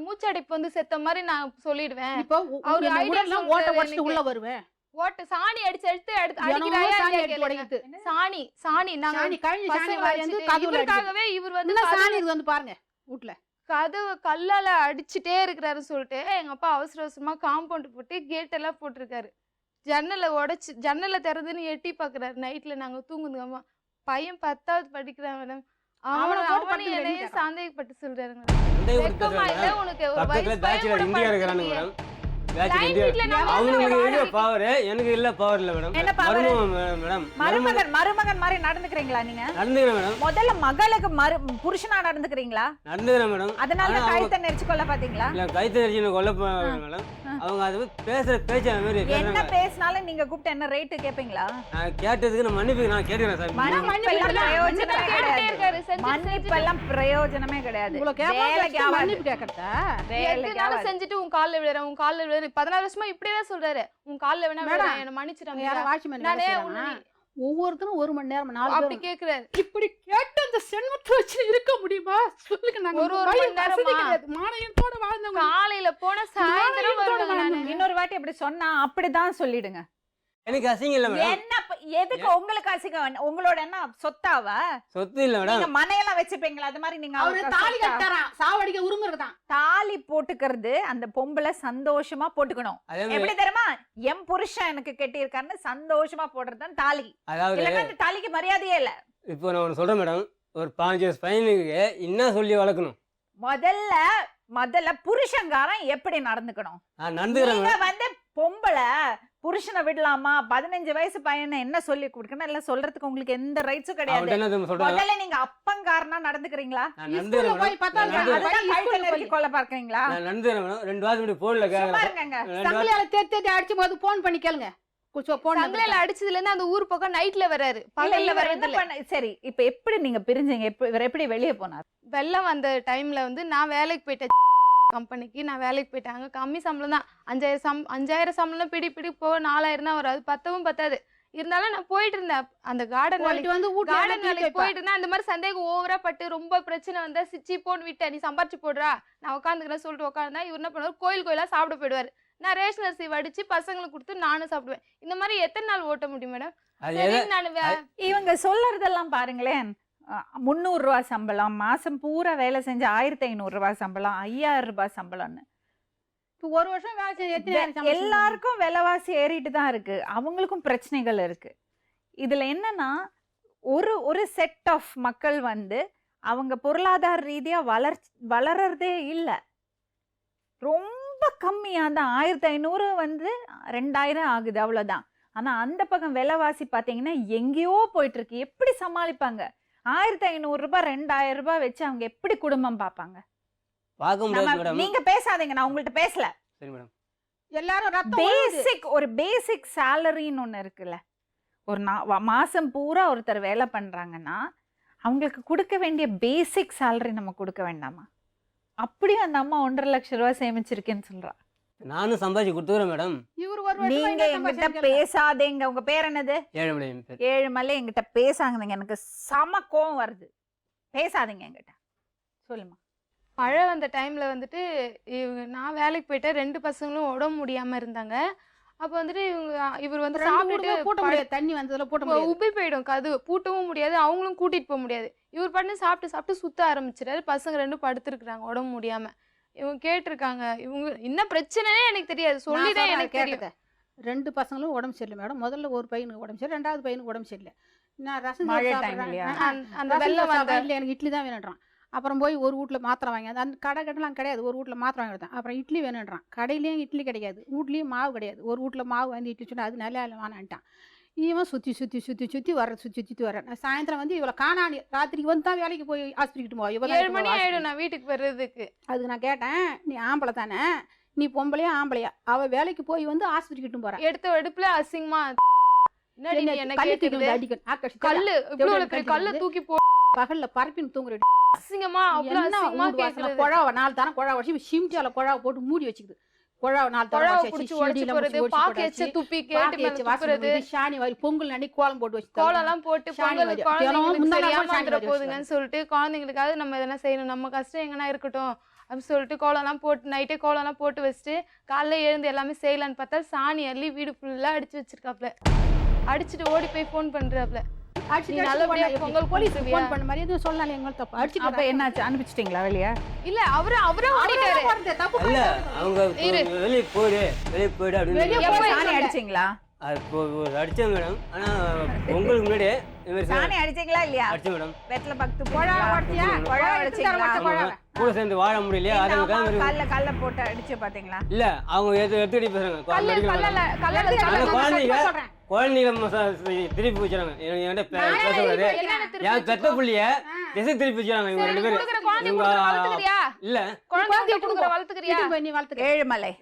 B: மூச்சடைப்பு வந்து செத்த மாதிரி நான் சொல்லிடுவேன்.
C: இப்போ அவரு ஐடியெல்லாம் ஓட்ட வச்சிட்டு உள்ள வருவேன்.
B: ஓட்ட சாணி அடிச்சு அடிக்கிறாயா? சாணி நாங்க கதவுக்காகவே இவர் வந்து
C: சாணி வந்து பாருங்க வீட்ல
B: கதவு கல்லால அடிச்சுட்டே இருக்கிறாரு சொல்லிட்டு எங்க அப்பா அவசரமா காம்பவுண்ட் போட்டு கேட் எல்லாம் போட்டிருக்காரு. ஜன்னலை திறந்துன்னு எட்டி பாக்குறாரு. நைட்ல நாங்க தூங்குதுங்கம்மா. பையன் 10வது படிக்கிறான் மேடம். அவனை என்னையே சந்தேகப்பட்டு சொல்றாருங்க. வெக்கமா இல்ல உனக்கு? ஒரு வயசு பையன் கூட லைன் வீட்ல நான்
E: அவங்களுக்கு இருக்க பவர் எனக்கு இல்ல பவர் இல்ல மேடம்.
D: என்ன power?
E: மேடம்
D: மருமகன் மாதிரி நடந்துக்கிறீங்களா நீங்க?
E: நடந்துக்கிறேன் மேடம்.
D: முதல்ல மகளுக்கு புருஷனா நடந்துக்கிறீங்களா?
E: நடந்துக்கிறேன் மேடம்.
D: அதனால கைத்த நெரிச்சு கொள்ள பாத்தீங்களா?
E: இல்ல கைத்த நெரிச்சு கொல்ல மேடம். அவங்க அது பேசுற பேச்சு அந்த மாதிரி
D: என்ன பேசினாலும் நீங்க கூப்பிட்டு என்ன ரேட் கேப்பீங்களா?
E: நான் கேட்டதுக்கு நான் மன்னிப்பு நான் கேட்கிறேன் சார்.
D: மன்னிப்பெல்லாம் பிரயோஜனமே கிடையாது.
C: மன்னிப்பு கேட்கறதா
B: எதுனாலும் செஞ்சுட்டு உன் கால்ல விழுறேன் உன் கால்ல விழுறேன் 14 வருஷமா இப்படியேதான் சொல்றாரு. உன் கால்ல வேணா விழுறேன் என்ன மன்னிச்சிட்டாங்க.
C: யார வாட்ச்மேன்
B: நானே
C: ஒவ்வொருத்தரும் 1 மணி நேரம் 4
B: அப்படி கேக்குறாரு.
C: இப்படி கேட்டு அந்த செல்வத்தை வச்சு இருக்க முடியுமா சொல்லுங்க. நாங்க
B: ஒரு மணி நேரமா
C: மானயத்தோட வாழ்ந்தவங்க.
B: காலையில போன சாயந்தரம் வருவாங்க. நானு
D: இன்னொரு வாட்டி அப்படி சொன்னா அப்படிதான் சொல்லிடுங்க.
E: எனக்கு அசிங்கம் இல்ல மேடம்.
D: என்ன எதுக்கு உங்களுக்கு அசிங்கம்? உங்களோட என்ன சொத்தாவா?
E: சொத்து இல்ல மேடம்.
D: நீங்க மனையெல்லாம் வச்சிருப்பீங்களா? அது மாதிரி நீங்க
C: அவரு தாலி கட்டறான் சாவடிக்க உரிமை இருக்குதான்.
D: தாலி போட்டுக்கிறது அந்த பொம்பளை சந்தோஷமா போட்டுக்கணும். எப்படி தெரியுமா? என் புருஷன் எனக்கு கட்டி இருக்காருன்னு சந்தோஷமா போடுறதுதான் தாலி.
E: அதாவது
D: இல்லன்னா அந்த தாலிக்கு மரியாதையே இல்ல.
E: இப்போ நான் ஒன்று சொல்றேன் மேடம். ஒரு 15 வயசு பையனுக்கு என்ன சொல்லி வளர்க்கணும்?
D: முதல்ல புருஷங்காரன் எப்படி நடந்துக்கணும்?
E: நான் நடந்துக்கிறேன்
D: நீங்க வந்து பொம்பளை புருஷனை விடலாமா? 15 வயசு பையனை என்ன சொல்லி கொடுக்கணும் எல்லாம் சொல்றதுக்கு உங்களுக்கு எந்த ரைட்ஸும் கிடையாது. முதல்ல நீங்க அப்பங்காரனா நடந்துக்கிறீங்களா? கொலை பார்க்கறீங்களா?
E: நான் நடந்துக்கிறேன் மேடம். 2 வாரம் முன்னாடி போன்ல
D: கேக்குறேங்க.
C: சங்கிலியால தேத்தி அடிச்சு போது போன் பண்ணி கேளுங்க.
B: சங்கிலியால அடிச்சதுல இருந்து அந்த ஊர் பக்கம் நைட்ல வராரு. பகல்ல வரது.
D: சரி இப்ப எப்படி நீங்க பிரிஞ்சீங்க? எப்படி வெளியே போனார்?
B: வெள்ளம் வந்த டைம்ல வந்து நான் வேலைக்கு போயிட்டேன். கம்பெனிக்கு நான் வேலைக்கு போயிட்டாங்க. கம்மி சம்பளம் தான். 5000 சம்பளம் பிடி போ 4000 தான் வரும். அது பத்தாது. இருந்தாலும் நான் போயிட்டு இருந்தேன். அந்த கார்டன் வேலைக்கு போயிட்டு இருந்தேன். அந்த மாதிரி சந்தேகம் ஓவரா பட்டு ரொம்ப பிரச்சனை வந்தா சிச்சி போன்னு விட்டேன். நீ சம்பாரிச்சு போடுறா நான் உட்காந்துக்கிறேன் சொல்லிட்டு உட்காந்தா இவர் என்ன பண்ணுவார்? கோயிலா சாப்பிட போயிடுவாரு. நான் ரேஷன் அரிசி வடிச்சு பசங்களுக்கு கொடுத்து நானும் சாப்பிடுவேன். இந்த மாதிரி எத்தனை நாள் ஓட்ட முடியும் மேடம்?
D: இவங்க சொல்றதெல்லாம் பாருங்களேன். 300 ரூபாய் சம்பளம், மாசம் பூரா வேலை செஞ்ச 1500 ரூபாய் சம்பளம், 5000 ரூபாய் சம்பளம்னு.
C: ஒரு வருஷம் வேலை செஞ்சு
D: எல்லாருக்கும் விலைவாசி ஏறிட்டு தான் இருக்கு. அவங்களுக்கும் பிரச்சனைகள் இருக்கு. இதுல என்னன்னா ஒரு செட் ஆஃப் மக்கள் வந்து அவங்க பொருளாதார ரீதியா வளர்றதே இல்லை. ரொம்ப கம்மியா தான் 1500 வந்து 2000 ஆகுது அவ்வளவுதான். ஆனா அந்த பக்கம் விலைவாசி பாத்தீங்கன்னா எங்கேயோ போயிட்டு இருக்கு. எப்படி சமாளிப்பாங்க? 1500 ரூபாய் 2000 ரூபாய் வச்சு அவங்க எப்படி குடும்பம் பார்ப்பாங்க? நீங்க பேசாதீங்க, நான் உங்கள்ட்ட பேசல.
E: சரி மேடம்.
C: எல்லாரும்
D: ஒரு பேசிக் சேலரின்னு ஒண்ணு இருக்குல்ல. ஒரு மாசம் பூரா ஒருத்தர் வேலை பண்றாங்கன்னா அவங்களுக்கு கொடுக்க வேண்டிய பேசிக் சேலரி நம்ம கொடுக்க வேண்டாமா? அப்படியே அந்த அம்மா 1.5 லட்சம் ரூபாய் சேமிச்சிருக்கேன்னு சொல்றா.
E: நானும் சம்பாதிச்சு கொடுத்துக்கிறேன் மேடம்.
D: நீங்க என்கிட்ட பேசாதீங்க. உங்க பேர் என்னது? ஏழுமலை. என்கிட்ட பேசாங்க. எனக்கு சம கோவம் வருது. பேசாதீங்க என்கிட்ட. சொல்லுமா.
B: மழை வந்த டைம்ல வந்துட்டு நான் வேலைக்கு போயிட்டேன். 2 பசங்களும் உடம்பு முடியாம இருந்தாங்க. அப்ப வந்துட்டு இவர் வந்து சாப்பிட்டுட்டு
C: தண்ணி வந்ததுல போட்டு
B: உப்பி போயிடும். கது பூட்டவும் முடியாது, அவங்களும் கூட்டிட்டு போக முடியாது. இவர் பண்ணி சாப்பிட்டு சுத்த ஆரம்பிச்சிடாரு. பசங்க 2 படுத்துருக்குறாங்க உடம்பு முடியாம. இவங்க கேட்டிருக்காங்க. இவங்க என்ன பிரச்சனைனே எனக்கு தெரியாது. சொல்லிதான் எனக்கு தெரியும்.
C: 2 பசங்களும் உடம்பு சரியில்லை மேடம். முதல்ல ஒரு பையனுக்கு உடம்பு சரி, 2வது பையனுக்கு உடம்பு சரியில்லை. நான் ரசம்
B: அந்த வெள்ளம் வந்த
C: எனக்கு இட்லி தான் வேணுன்றான். அப்புறம் போய் ஒரு வீட்டில் மாத்திரை வாங்கி அந்த கடை கட்டலாம் கிடையாது. ஒரு வீட்டில் மாத்திரை வாங்கி கொடுத்தேன். அப்புறம் இட்லி வேணுன்றான். கடையிலேயும் இட்லி கிடையாது, வீட்லேயும் மாவு கிடையாது. ஒரு வீட்டில் மாவு வந்து இட்லி சொன்னால் அது நல்லா இல்லை வானான்ட்டான். இவன் சுற்றி வர நான் சாயந்தரம் வந்து இவளை காணாணி ராத்திரிக்கு வந்து தான் வேலைக்கு போய் ஆஸ்பத்திரிக்கிட்டு போவா.
B: 7 மணி ஆயிடும் நான் வீட்டுக்கு வர்றதுக்கு.
C: அதுக்கு நான் கேட்டேன், நீ ஆம்பளை தானே, நீ பொம்பளையா ஆம்பளையா? அவள் வேலைக்கு போய் வந்து ஆஸ்பத்திரிக்கிட்டு போறான்.
B: எடுத்த எடுப்புல அசிங்கமா கல்லு தூக்கி போ
C: பகல்ல பரப்பின்னு தூங்குற
B: அசிங்கமா
C: குழாவை 4 தானே குழா வச்சு சிம்டியால குழாவை போட்டு மூடி வச்சுக்குது. குழாவை 4 சாணி வாரி பொங்கல் அன்னைக்கு கோலம் போட்டு வச்சு
B: கோலம் போட்டு போதுங்கன்னு சொல்லிட்டு குழந்தைங்களுக்காக நம்ம எதனா செய்யணும், நம்ம கஷ்டம் எங்கன்னா இருக்கட்டும் அப்படின்னு சொல்லிட்டு கோலம்லாம் போட்டு நைட்டே கோலம்லாம் போட்டு வச்சுட்டு காலைல எழுந்து எல்லாமே செய்யலான்னு பார்த்தா சாணி அள்ளி வீடு ஃபுல்லா அடிச்சு வச்சிருக்காப்ல. அடிச்சுட்டு ஓடி போய் ஃபோன் பண்றாப்ல. பொங்கல் போலீஸ் ஃபோன் பண்ண மாதிரி எதுவும் சொல்லல. எங்களுக்கு தப்பு அடிச்சு.
D: அப்ப என்னாச்சு? அனுப்பிச்சிட்டீங்களா வெளியே?
B: இல்ல அவரே ஓடிட்டாரு.
E: அவங்க வெளிய போடு அப்படின்னு
D: சாணி அடிச்சீங்களா?
E: அது அடித்தேன் மேடம். ஆனால் உங்களுக்கு முன்னாடியே இது மாதிரி
D: சாணி அடிச்சீங்களா இல்லையா?
E: அடித்தேன் மேடம்.
D: வெத்தலை பக்து
C: குழா ஓட்டியா?
D: குழா அடிச்சீங்களா?
E: கூட சேர்ந்து வாழ முடியலையா அதை
D: கல்ல போட்டு அடிச்சு பாத்தீங்களா?
E: இல்லை அவங்க எடுத்துக்கிட்டு பேசுகிறாங்க. குழந்தைங்க திருப்பி வச்சுறாங்க. என்கிட்ட பேசக்கூடாது. என் பெத்த புள்ளிய திசை திருப்பி வச்சுறாங்க இவங்க 2 பேரும். இல்ல
D: ஏழுமலை,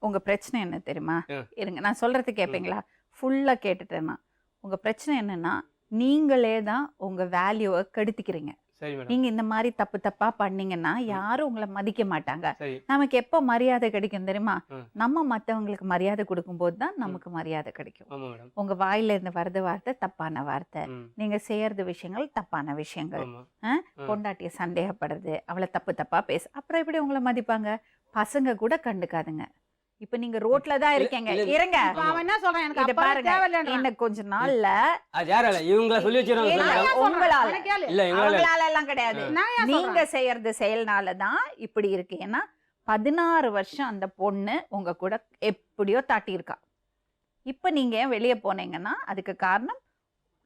D: உங்க பிரச்சனை என்ன தெரியுமா? இருங்க, நான் சொல்றது கேப்பீங்களா? ஃபுல்லா கேட்டுட்டேன்னா உங்க பிரச்சனை என்னன்னா, நீங்களே தான் உங்க வேல்யூவை கெடுத்துக்கிறீங்க.
E: சரி மேடம்.
D: நீங்க இந்த மாதிரி தப்பா பண்ணீங்கன்னா யாரும் உங்களை மதிக்க மாட்டாங்க.
E: சரி.
D: நமக்கு எப்போ மரியாதை கிடைக்கும் தெரியுமா? நம்ம மத்தவங்களுக்கு மரியாதை கொடுக்கும் போது தான் நமக்கு மரியாதை கிடைக்கும்.
E: ஆமா மேடம்.
D: உங்க வாயில இருந்து வரது வார்த்தை தப்பான வார்த்தை, நீங்க செய்யறது விஷயங்கள் தப்பான விஷயங்கள், பொண்டாட்டிய சந்தேகப்படுறது, அவளை தப்பா பேச, அப்புறம் எப்படி உங்களை மதிப்பாங்க? பசங்க கூட கண்டுக்காதுங்க. இப்ப நீங்க ரோட்ல தான் இருக்கீங்க. இருங்க,
C: அவன் என்ன சொல்றான்? எனக்கு
D: இத
C: அப்பா
D: பாருங்க,
C: தேவையில்லைன்றான்.
D: இன்னும் கொஞ்ச நாள்ல
E: அது யாரால இவங்கள சொல்லி வச்சிருக்காங்க.
D: உங்களால
C: அவனை கேளு.
E: இல்ல இவங்களால
D: அவங்களால எல்லாம் கிடையாது.
C: நான் ஏன்
D: நீங்க
C: சொல்றேன்?
D: செய்யறது செயல்னால தான் இப்படி இருக்கு. ஏன்னா 16 வருஷம் அந்த பொண்ணு உங்க கூட எப்படியோ தாட்டியிருக்கா. இப்ப நீங்க வெளியே போனீங்கன்னா அதுக்கு காரணம்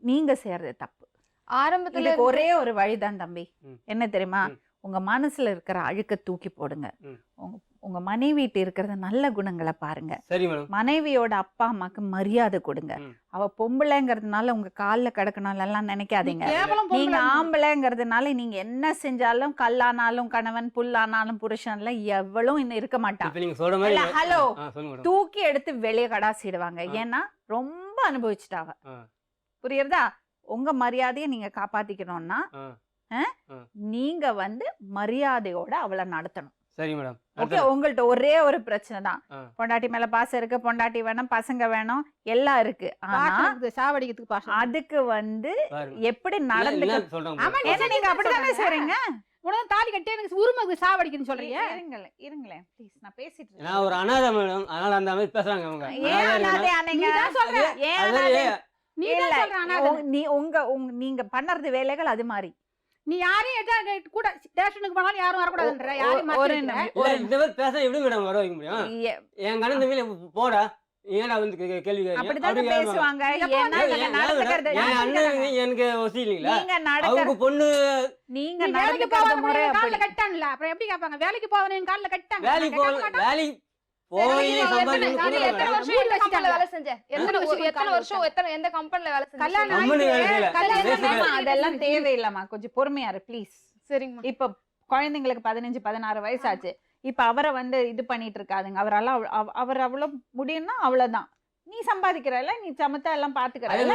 D: நீங்க செய்யறது தப்பு.
B: ஆரம்பத்துல
D: இதுக்கு ஒரே ஒரு வழிதான் தம்பி. என்ன தெரியுமா? உங்க மனசுல இருக்கிற அழுக்க தூக்கி போடுங்க. உங்க மனைவிட்டு இருக்கிற நல்ல குணங்களை பாருங்க.
E: சரி மேடம்.
D: மனைவியோட அப்பா அம்மாக்கு மரியாதை கொடுங்க. அவ பொம்பளைங்கிறதுனால உங்க கால்ல கிடக்கணும் எல்லாம் நினைக்காதீங்க. நீங்க ஆம்பளைங்கிறதுனால நீங்க என்ன செஞ்சாலும், கல்லானாலும் கணவன், புல்லானாலும் புருஷன்ல எவ்வளவு இன்னும் இருக்க மாட்டான்.
E: நீங்க சொல்ற மாதிரி
D: ஹலோ, தூக்கி எடுத்து வெளியே கடாசிடுவாங்க. ஏன்னா ரொம்ப அனுபவிச்சுட்டாவ. புரியுறதா? உங்க மரியாதையை நீங்க காப்பாத்திக்கணும்னா நீங்க மரியாதையோட அவளை நடத்தணும்.
E: சரி மேடம்.
D: ஓகே, உங்கள்ட்ட ஒரே ஒரு பிரச்சனை தான். பொண்டாட்டி மேல பாசம் இருக்கு, பொண்டாட்டி வேணும், பசங்க வேணும், எல்லாம் இருக்கு. ஆனா
C: சாவடிக்கிறதுக்கு பாசம்.
D: அதுக்கு எப்படி நடந்துக்க? நீங்க அப்படித்தானே செய்றீங்க.
C: உடனே தாலி கட்டி எனக்கு உரிமை சாவடிக்குன்னு சொல்றீங்க.
D: இருங்களேன் ப்ளீஸ், நான் பேசிட்டு இருக்கேன்.
E: நான் ஒரு அனாதை மேடம், அதனால அந்த மாதிரி பேசுறாங்க அவங்க.
D: ஏன் அனாதை ஆனீங்க? நீங்க பண்றது வேலைகள் அது மாதிரி.
C: நீ யாரையும் கூட ஸ்டேஷனுக்கு போனாலும் யாரும் வரக்கூடாதுன்ற.
E: இந்த மாதிரி பேச எப்படி மேடம் வர வைக்க முடியும்? என் கணந்த மேல போடா, ஏன்னா கேள்வி
D: பேசுவாங்க.
E: எனக்கு வசதி இல்லைங்களா? அவங்க பொண்ணு
D: நீங்க நடந்துக்கிற முறை அப்படி.
C: கட்டான்ல அப்புறம் எப்படி கேட்பாங்க? வேலைக்கு போவனேன் கால்ல கட்டாங்க.
E: வேலைக்கு வேலைக்கு
D: அதெல்லாம் தேவையில்லாமா? கொஞ்சம் பொறுமையா இரு ப்ளீஸ்.
B: சரிங்க.
D: இப்ப குழந்தைங்களுக்கு 15-16 வயசாச்சு. இப்ப அவரை இது பண்ணிட்டு இருக்காதுங்க. அவர் அவ்வளவு முடியும்னா அவ்வளவுதான். நீ சம்பாதிக்கிறல, நீ சமத்தா எல்லாம் பாத்துக்கிறல.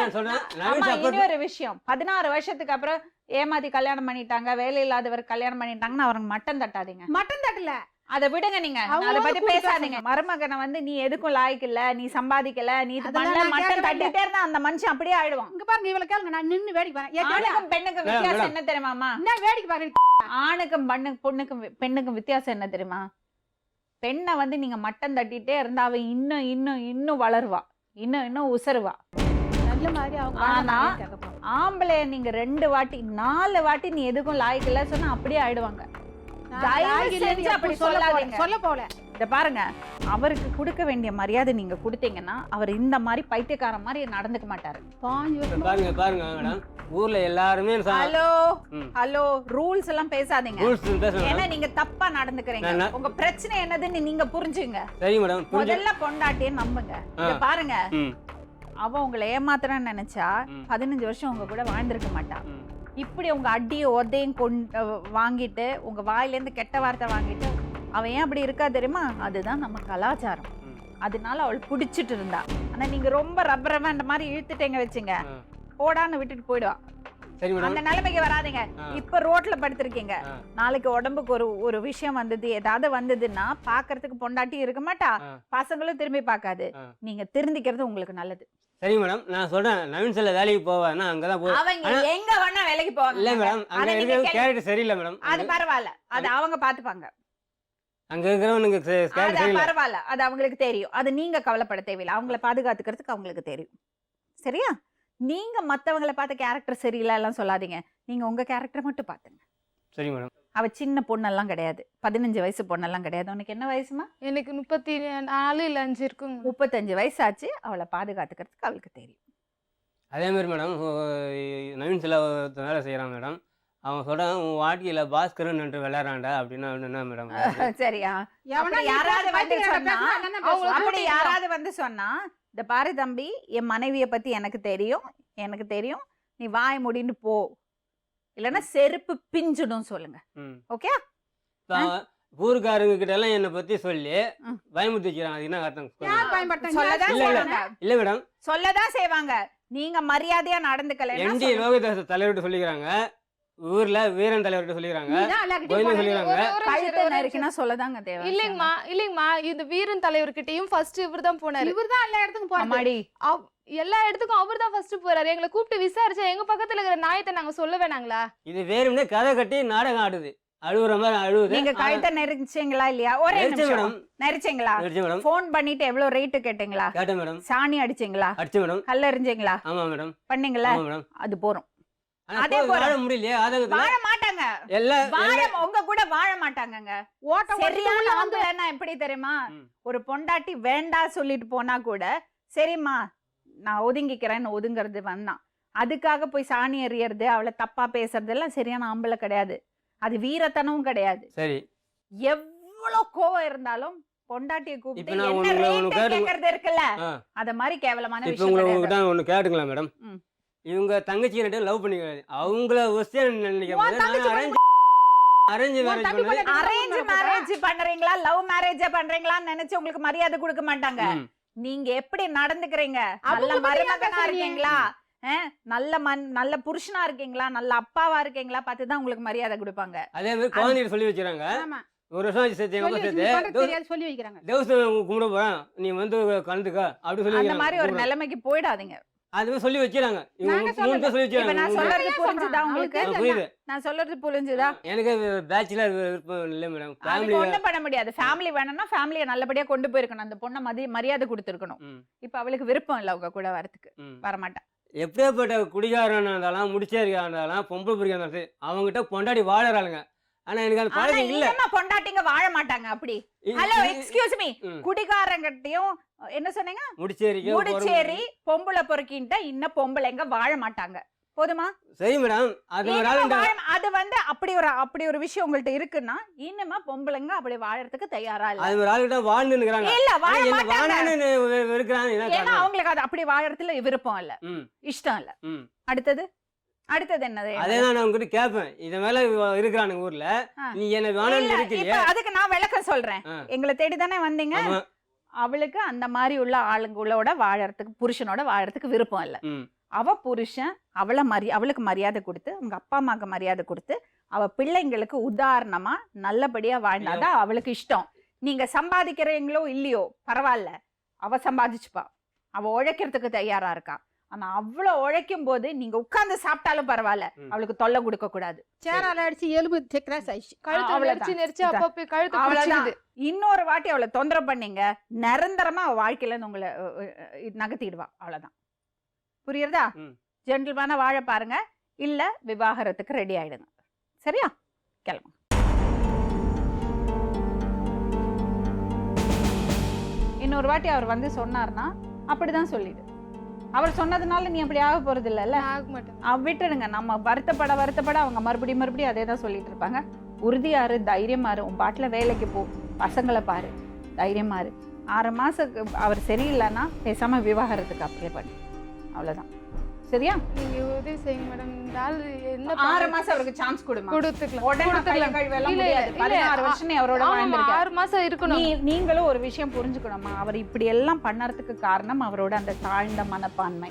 D: இன்னொரு விஷயம், 16 வருஷத்துக்கு அப்புறம் ஏமாத்தி கல்யாணம் பண்ணிட்டாங்க, வேலை இல்லாதவர் கல்யாணம் பண்ணிட்டாங்கன்னா அவருக்கு மட்டம் தட்டாதீங்க.
C: மட்டம் தட்டல,
D: அதை விடுங்க. நீங்க அதை பத்தி பேசாதீங்க. மருமகனை நீ எதுக்கும் லாய்க்கு இல்ல, நீ சம்பாதிக்கல, நீ இது பண்ணல, மட்டம் தட்டிட்டே இருந்தா அந்த மனுஷன் அப்படியே ஆயிடுவான்.
C: இங்க பாருங்க, இவளை கேளுங்க, நான் நின்னு வேடிக்கை பாறேன்.
D: ஆணுக்கும் பெண்ணுக்கும் வித்தியாசம் என்ன தெரியுமாமா?
C: என்ன வேடிக்கை பாருங்க?
D: ஆணுக்கும் பொண்ணுக்கும் பெண்ணுக்கும் வித்தியாசம் என்ன தெரியுமா? பெண்ணை நீங்க மட்டம் தட்டிட்டே இருந்தா அவ இன்னும் இன்னும் இன்னும் வளருவா, இன்னும் இன்னும் உசருவா.
C: நல்ல மாதிரி அவங்க.
D: ஆனா ஆம்பளை நீங்க 2 வாட்டி 4 வாட்டி நீ எதுக்கும் லாய்க்கு இல்ல சொன்னா அப்படியே ஆயிடுவாங்க. சொல்ல போல. இத பாருங்க, அவருக்கு கொடுக்க வேண்டிய மரியாதை நீங்க கொடுத்தீங்கன்னா அவர் இந்த மாதிரி பைத்தியக்கார மாதிரி நடந்துக்க மாட்டாரு.
E: பாருங்க பாருங்க மேடம், ஊர்ல எல்லாருமே
D: ஹலோ ரூல்ஸ் எல்லாம் பேசாதீங்க. ஏன்னா நீங்க தப்பா நடந்துக்கிறீங்க. உங்க பிரச்சனை என்னதுன்னு நீங்க புரிஞ்சுங்க.
E: சரி மேடம்.
D: முதல்ல பொண்டாட்டியே நம்புங்க. இத பாருங்க, அவ உங்களை ஏமாத்துறான்னு நினைச்சா 15 வருஷம் உங்க கூட வாழ்ந்திருக்க மாட்டா. இப்படி உங்க அடியும் உதையும் வாங்கிட்டு உங்க வாயிலேருந்து கெட்ட வார்த்தை வாங்கிட்டு அவன் ஏன் அப்படி இருக்கா தெரியுமா? அதுதான் நம்ம கலாச்சாரம். அதனால அவள் பிடிச்சிட்டு இருந்தா. ஆனா நீங்க ரொம்ப ரப்பரமா இந்த மாதிரி இழுத்துட்டேங்க வச்சுங்க, போடான்னு விட்டுட்டு போயிடுவா. அந்த நிலைமைக்கு வராதீங்க. இப்ப ரோட்ல படுத்திருக்கீங்க, நாளைக்கு உடம்புக்கு ஒரு விஷயம் வந்தது, ஏதாவது வந்ததுன்னா பாக்குறதுக்கு பொண்டாட்டி இருக்க மாட்டா, பசங்களும் திரும்பி பார்க்காது. நீங்க திருந்திக்கிறது உங்களுக்கு நல்லது.
E: சரி மேடம், நான் சொல்றேன், நவீன் செல்ல வேலைக்கு போவேன்னா அங்கதான் போய்
D: அவங்க எங்க வேணா வேலைக்கு போவாங்க.
E: இல்ல மேடம், அங்க இருக்கிற கேரக்டர் சரியில்லை மேடம்.
D: அது பரவாயில்ல, அது அவங்க பாத்துப்பாங்க.
E: அங்க இருக்கிறவனுக்கு
D: பரவாயில்ல, அது அவங்களுக்கு தெரியும். அது நீங்க கவலைப்பட தேவையில்லை. அவங்கள பாதுகாத்துக்கிறதுக்கு அவங்களுக்கு தெரியும். சரியா? நீங்க மத்தவங்களை பார்த்த கேரக்டர் சரியில்லை எல்லாம் சொல்லாதீங்க. நீங்க உங்க கேரக்டர் மட்டும் பாத்துங்க.
E: சரி மேடம்.
D: அவ சின்ன பொண்ணெல்லாம் கிடையாது, 15 வயசு பொண்ணெல்லாம் கிடையாது. உனக்கு என்ன வயசுமா?
B: எனக்கு 34 இல்லை 5 இருக்குங்க.
D: 35 வயசாச்சு. அவளை பாதுகாத்துக்கிறதுக்கு அவளுக்கு தெரியும்.
E: அதே மாதிரி மேடம் நவீன் சில வேலை செய்கிறான் மேடம். அவன் சொல்கிறான் உன் வாழ்க்கையில் பாஸ்கரன் என்று விளையாடுறான்டா அப்படின்னா என்ன மேடம்?
D: சரியா?
C: எவனா
D: அப்படி யாராவது வந்து சொன்னா,
C: அவங்க
D: அப்படி யாராவது வந்து சொன்னா, இந்த பாரு தம்பி, என் மனைவியை பத்தி எனக்கு தெரியும், நீ வாய் மூடின்னு போ, இல்லைன்னா செருப்பு பிஞ்சிடும் சொல்லுங்க. ஓகே?
E: ஊருக்காரங்க கிட்ட எல்லாம் என்னை பத்தி சொல்லி பயமுறுத்தி வச்சுக்கிறாங்க. அது என்ன அர்த்தம்?
C: யார் பயன்படுத்தாங்க?
D: சொல்லதான்
E: இல்ல, இல்ல.
D: செய்வாங்க.
E: இல்ல மேடம்,
D: சொல்லதான் செய்வாங்க. நீங்க மரியாதையா நடந்துக்கல.
E: எம்டி லோகதாஸ் தலைவர்கிட்ட சொல்லிக்கிறாங்க, ஊர்ல வீரன் தலைவர்கிட்ட சொல்லிக்கிறாங்க,
C: நீதான் எல்லார்கிட்டயும்
E: கோயில
C: போறது.
E: சொல்லிக்கிறாங்க.
B: ஒரு நிமிஷம்
D: கழுத்தை
B: இரு, ஒரு
D: நறுக்கினா
B: நிமிஷம்.
D: சொல்லதாங்க தேவை.
B: இல்லைங்கம்மா இந்த வீரன் தலைவர்கிட்டயும் ஃபர்ஸ்ட் இவர்தான் போனாரு.
C: இவர்தான் எல்லா இடத்துக்கும் போறாரு.
B: அம்மாடி, எல்லா இடத்துக்கும் அவர்தான் ஃபர்ஸ்ட் போறாரு. எங்களை கூப்பிட்டு விசாரிச்சா எங்க பக்கத்துல இருக்கிற நாயத்தை நாங்க சொல்ல வேணாங்களா?
E: இது வேறும்னே கதை கட்டி நாடகம் ஆடுது, அழுகுற மாதிரி அழுகுது.
D: நீங்க கழுத்தை நெரிச்சீங்களா இல்லையா? ஒரே நிமிஷம். நெரிச்சீங்களா?
E: மேடம்
D: போன் பண்ணிட்டு எவ்வளவு ரேட்டு கேட்டீங்களா?
E: கேட்டேன் மேடம்.
D: சாணி அடிச்சீங்களா?
E: அடிச்சு மேடம்.
D: கல்ல எறிஞ்சீங்களா?
E: ஆமா மேடம்.
D: பண்ணீங்களா?
E: ஆமா மேடம்.
D: அது போறோம்.
E: ஆனா
D: அதே
E: போய் வாழ முடியலையே ஆதங்கத்துல.
D: வாழ மாட்டாங்க. உங்க கூட வாழ மாட்டாங்கங்க. சரியான ஆம்பளைன்னா எப்படி தெரியுமா? ஒரு பொண்டாட்டி வேண்டா சொல்லிட்டு போனா கூட சரிம்மா நான் ஒதுங்கிக்கிறேன்னு ஒதுங்கிறது வந்தான். அதுக்காக போய் சாணி எறியறது, அவளை தப்பா பேசுறது எல்லாம் சரியான ஆம்பளை கிடையாது. அது வீரத்தனமும் கிடையாது.
E: சரி,
D: எவ்வளவு கோவம் இருந்தாலும் பொண்டாட்டியை கூப்பிட்டு
E: இப்ப நான்
D: என்ன
E: ஒண்ணு
D: ரேட் கேக்குறது இருக்குல்ல,
E: ஆ.
D: அத மாதிரி கேவலமான
E: இப்ப
D: விஷயம் கிடையாது.
E: உங்களுக்கு ஒண்ணு கேட்டுங்களா மேடம்?
D: ம்.
E: இவங்க தங்கச்சி ரெண்டு லவ் பண்ணிக்கிறாங்க. அவங்கள வசதியா நினைக்கும் போது நான் அரேஞ்ச்
D: மேரேஜ் பண்றீங்களா லவ் மேரேஜ் பண்றீங்களான்னு நினைச்சு உங்களுக்கு மரியாதை கொடுக்க மாட்டாங்க. நீங்க எப்படி நடந்துக்கிறீங்க, நல்ல மருமகனா இருக்கீங்களா, நல்ல புருஷனா இருக்கீங்களா, நல்ல அப்பாவா இருக்கீங்களா பார்த்துதான் உங்களுக்கு மரியாதை கொடுப்பாங்க.
E: அதே மாதிரி குழந்தைய சொல்லி வச்சுறாங்க. ஒரு வருஷம் ஆச்சு சேர்த்து எங்க சேர்த்து
C: சொல்லி வைக்கிறாங்க.
E: தேவஸ்தானம் கும்பிட போறேன், நீ வந்து கலந்துக்க அப்படி சொல்லி
D: அந்த மாதிரி ஒரு நிலைமைக்கு போயிடாதீங்க.
E: அதுவே சொல்லி வச்சிராங்க. இவங்க மூணு பேர் சொல்லி
D: இப்ப நான்
E: வச்சிராங்க.
D: சொல்றது புரிஞ்சுதா உங்களுக்கு?
E: புரியுது.
D: நான் சொல்றது புரிஞ்சுதா?
E: எனக்கு பேச்சுலர் விருப்பம் இல்லை மேடம்.
D: அதுக்கு ஒண்ணும் பண்ண முடியாது. ஃபேமிலி வேணும்னா ஃபேமிலியை நல்லபடியா கொண்டு போயிருக்கணும். அந்த பொண்ணை மரியாதை கொடுத்துருக்கணும். இப்ப அவளுக்கு விருப்பம் இல்லை அவங்க கூட வரதுக்கு, வரமாட்டான்.
E: எப்படியாப்பட்ட குடிகாரனா இருந்தாலும் முடிச்சேரியா இருந்தாலும் பொம்பளை பிரிக்கா இருந்தாலும் அவங்ககிட்ட பொண்டாடி வாழறாளுங்க. ஆனா எனக்கு அந்த பழக்கம் இல்ல.
D: பொண்டாட்டிங்க வாழ மாட்டாங்க அப்படி. ஹலோ எக்ஸ்கியூஸ் மீ, குடிகாரங்கட்டையும் என்ன சொன்னீங்க? முடிச்சேரி பொம்பளை பொறுக்கிட்ட இன்னும் பொம்பளைங்க வாழ மாட்டாங்க. போதுமா?
E: சரி மேடம்.
D: அது வந்து அப்படி ஒரு விஷயம் உங்கள்ட்ட இருக்குன்னா இன்னுமா பொம்பளைங்க அப்படி வாழறதுக்கு தயாரா இல்ல.
E: அது ஒரு ஆளுகிட்ட வாழ்ந்து நிக்கறாங்க.
D: இல்ல வாழ மாட்டாங்க.
E: ஏன்னா
D: அவங்களுக்கு அது அப்படி வாழறதுல விருப்பம் இல்ல, இஷ்டம் இல்ல. அடுத்தது என்னது?
E: அதேதான் நான் உங்ககிட்ட கேட்பேன். இத மேல இருக்கிறானுங்க ஊர்ல, நீ என்ன வேணும்னு நினைக்கிறியா?
D: அதுக்கு நான் விளக்கம் சொல்றேன். எங்களை தேடி தானே வந்தீங்க. அவளுக்கு அந்த மாதிரி உள்ள ஆளுங்களோட வாழறதுக்கு, புருஷனோட வாழறதுக்கு விருப்பம் இல்ல. அவ புருஷன் அவளுக்கு மரியாதை கொடுத்து, உங்க அப்பா அம்மாக்கு மரியாதை கொடுத்து, அவ பிள்ளைங்களுக்கு உதாரணமா நல்லபடியா வாழ்ந்தாதான் அவளுக்கு இஷ்டம். நீங்க சம்பாதிக்கிறீங்களோ இல்லையோ பரவாயில்ல, அவ சம்பாதிச்சுப்பா, அவ உழைக்கிறதுக்கு தயாரா இருக்கா. ஆனா அவ்வளவு உழைக்கும் போது நீங்க உட்கார்ந்து சாப்பிட்டாலும் பரவாயில்ல, அவளுக்கு தொல்லை கொடுக்க கூடாது.
C: சேரால அடிச்சு எலும்பு கிராஸ் ஆயிடுச்சு.
B: கழுத்து
D: இன்னொரு வாட்டி அவளை தொந்தரவு பண்ணீங்க, நிரந்தரமா அவ வாழ்க்கையில இருந்து உங்களை நகர்த்திடுவா. அவ்வளவுதான். புரியுறதா? ஜென்டில்மேனா வாழ பாருங்க, இல்ல விவாகரத்துக்கு ரெடி ஆயிடுங்க. சரியா? கிளம்புங்க. இன்னொரு வாட்டி அவர் வந்து சொன்னார்னா அப்படிதான் சொல்லிடு. அவர் சொன்னதுனால நீ அப்படி ஆக போறது இல்ல. விட்டுடுங்க. நம்ம வருத்தப்பட அவங்க மறுபடியும் அதே தான் சொல்லிட்டு இருப்பாங்க. உறுதியாரு, தைரியமாரு, உன் பாட்டுல வேலைக்கு போ, பசங்களை பாரு, தைரியமாரு. 6 மாசம் அவர் சரியில்லைன்னா பேசாம விவாகரத்துக்கு அப்ளை பண்ணு. அவ்வளவுதான். சரியா?
B: நீங்க உதவி செய்யுங்க மேடம். இந்த ஆள் என்ன
D: 6 மாசம் அவருக்கு சான்ஸ் கொடுமா.
B: கொடுத்துக்கலாம்.
D: உடனே கழுவெல்லாம் முடியாது. 16 வருஷம் நீ அவரோட வாழ்ந்திருக்க.
B: 6 மாசம் இருக்கணும்.
D: நீங்களும் ஒரு விஷயம் புரிஞ்சுக்கணுமா, அவர் இப்படி எல்லாம் பண்ணறதுக்கு காரணம் அவரோட அந்த தாழ்ந்த மனப்பான்மை.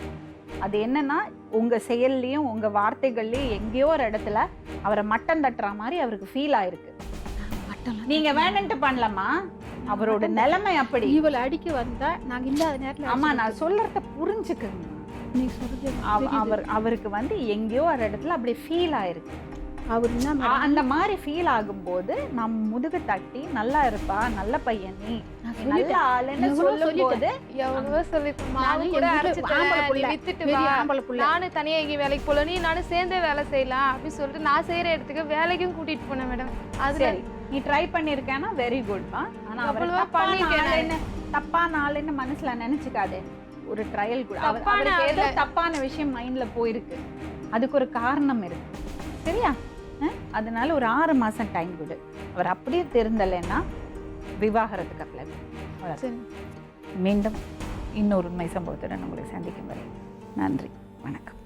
D: அது என்னன்னா, உங்க செயல்லையும் உங்க வார்த்தைகள்லயும் எங்கேயோ ஒரு இடத்துல அவரை மட்டம் தட்டுற மாதிரி அவருக்கு ஃபீல் ஆயிருக்கு. நீங்க வேணும்ட்டு பண்ணலாமா, அவரோட நிலைமை அப்படி.
C: இவளை அடிக்க வந்தா நாங்க இல்லாத நேரத்துல.
D: ஆமா, நான் சொல்றத புரிஞ்சுக்கங்க. அவருக்கு வந்து எங்கேயோ ஒரு இடத்துல அப்படி ஃபீல் ஆயிருக்கு.
C: அவர் என்ன மேடம்
D: அந்த மாதிரி ஃபீல் ஆகும்போது நம்ம முதுகு தட்டி நல்லா இருப்பா, நல்ல பையன் நீ, நல்ல ஆளுன்னு சொல்லும்போது
B: எவ்வளவோ சொல்லிட்டு மாவு
C: நானும்
B: கூட
C: என்
B: அரைச்சு
C: வீட்டுல ஆம்பளை
B: தரேன், நீ
C: புள்ள,
B: வித்துட்டு
C: பெரிய
B: வா,
C: ஆம்பளை புள்ள.
B: நானும் தனியா எங்கேயும் வேலைக்கு போல, நீ நானும் சேர்ந்தே வேலை செய்யலாம் அப்படின்னு சொல்லிட்டு நான் செய்யற இடத்துக்கு வேலைக்கும் கூட்டிட்டு போனேன் மேடம். அது
D: சரி நீ ட்ரை பண்ணிருக்கேன்னா வெரி குட்மா. ஆனா அவர்
B: எவ்வளவோ
D: தப்பான
B: பண்ணிருக்கேன்
D: ஆளுன்னு தப்பான ஆளுன்னு மனசுல நினைச்சுக்காதே. ஒரு ட்ரையல் கூட
B: தப்பான
D: அவருக்கு ஏதோ
B: ஆளு.
D: தப்பான விஷயம் மைண்ட்ல போயிருக்கு, அதுக்கு ஒரு காரணம் இருக்கு சரியா? அதனால ஒரு 6 மாசம் டைம் கொடு. அவர் அப்படியே திருந்தலைன்னா விவாகரத்துக்கு அப்ளை பண்ணு.
B: சரி.
D: மீண்டும் இன்னொரு உண்மை சம்பவத்துடன் உங்களை சந்திக்கும் வரை நன்றி, வணக்கம்.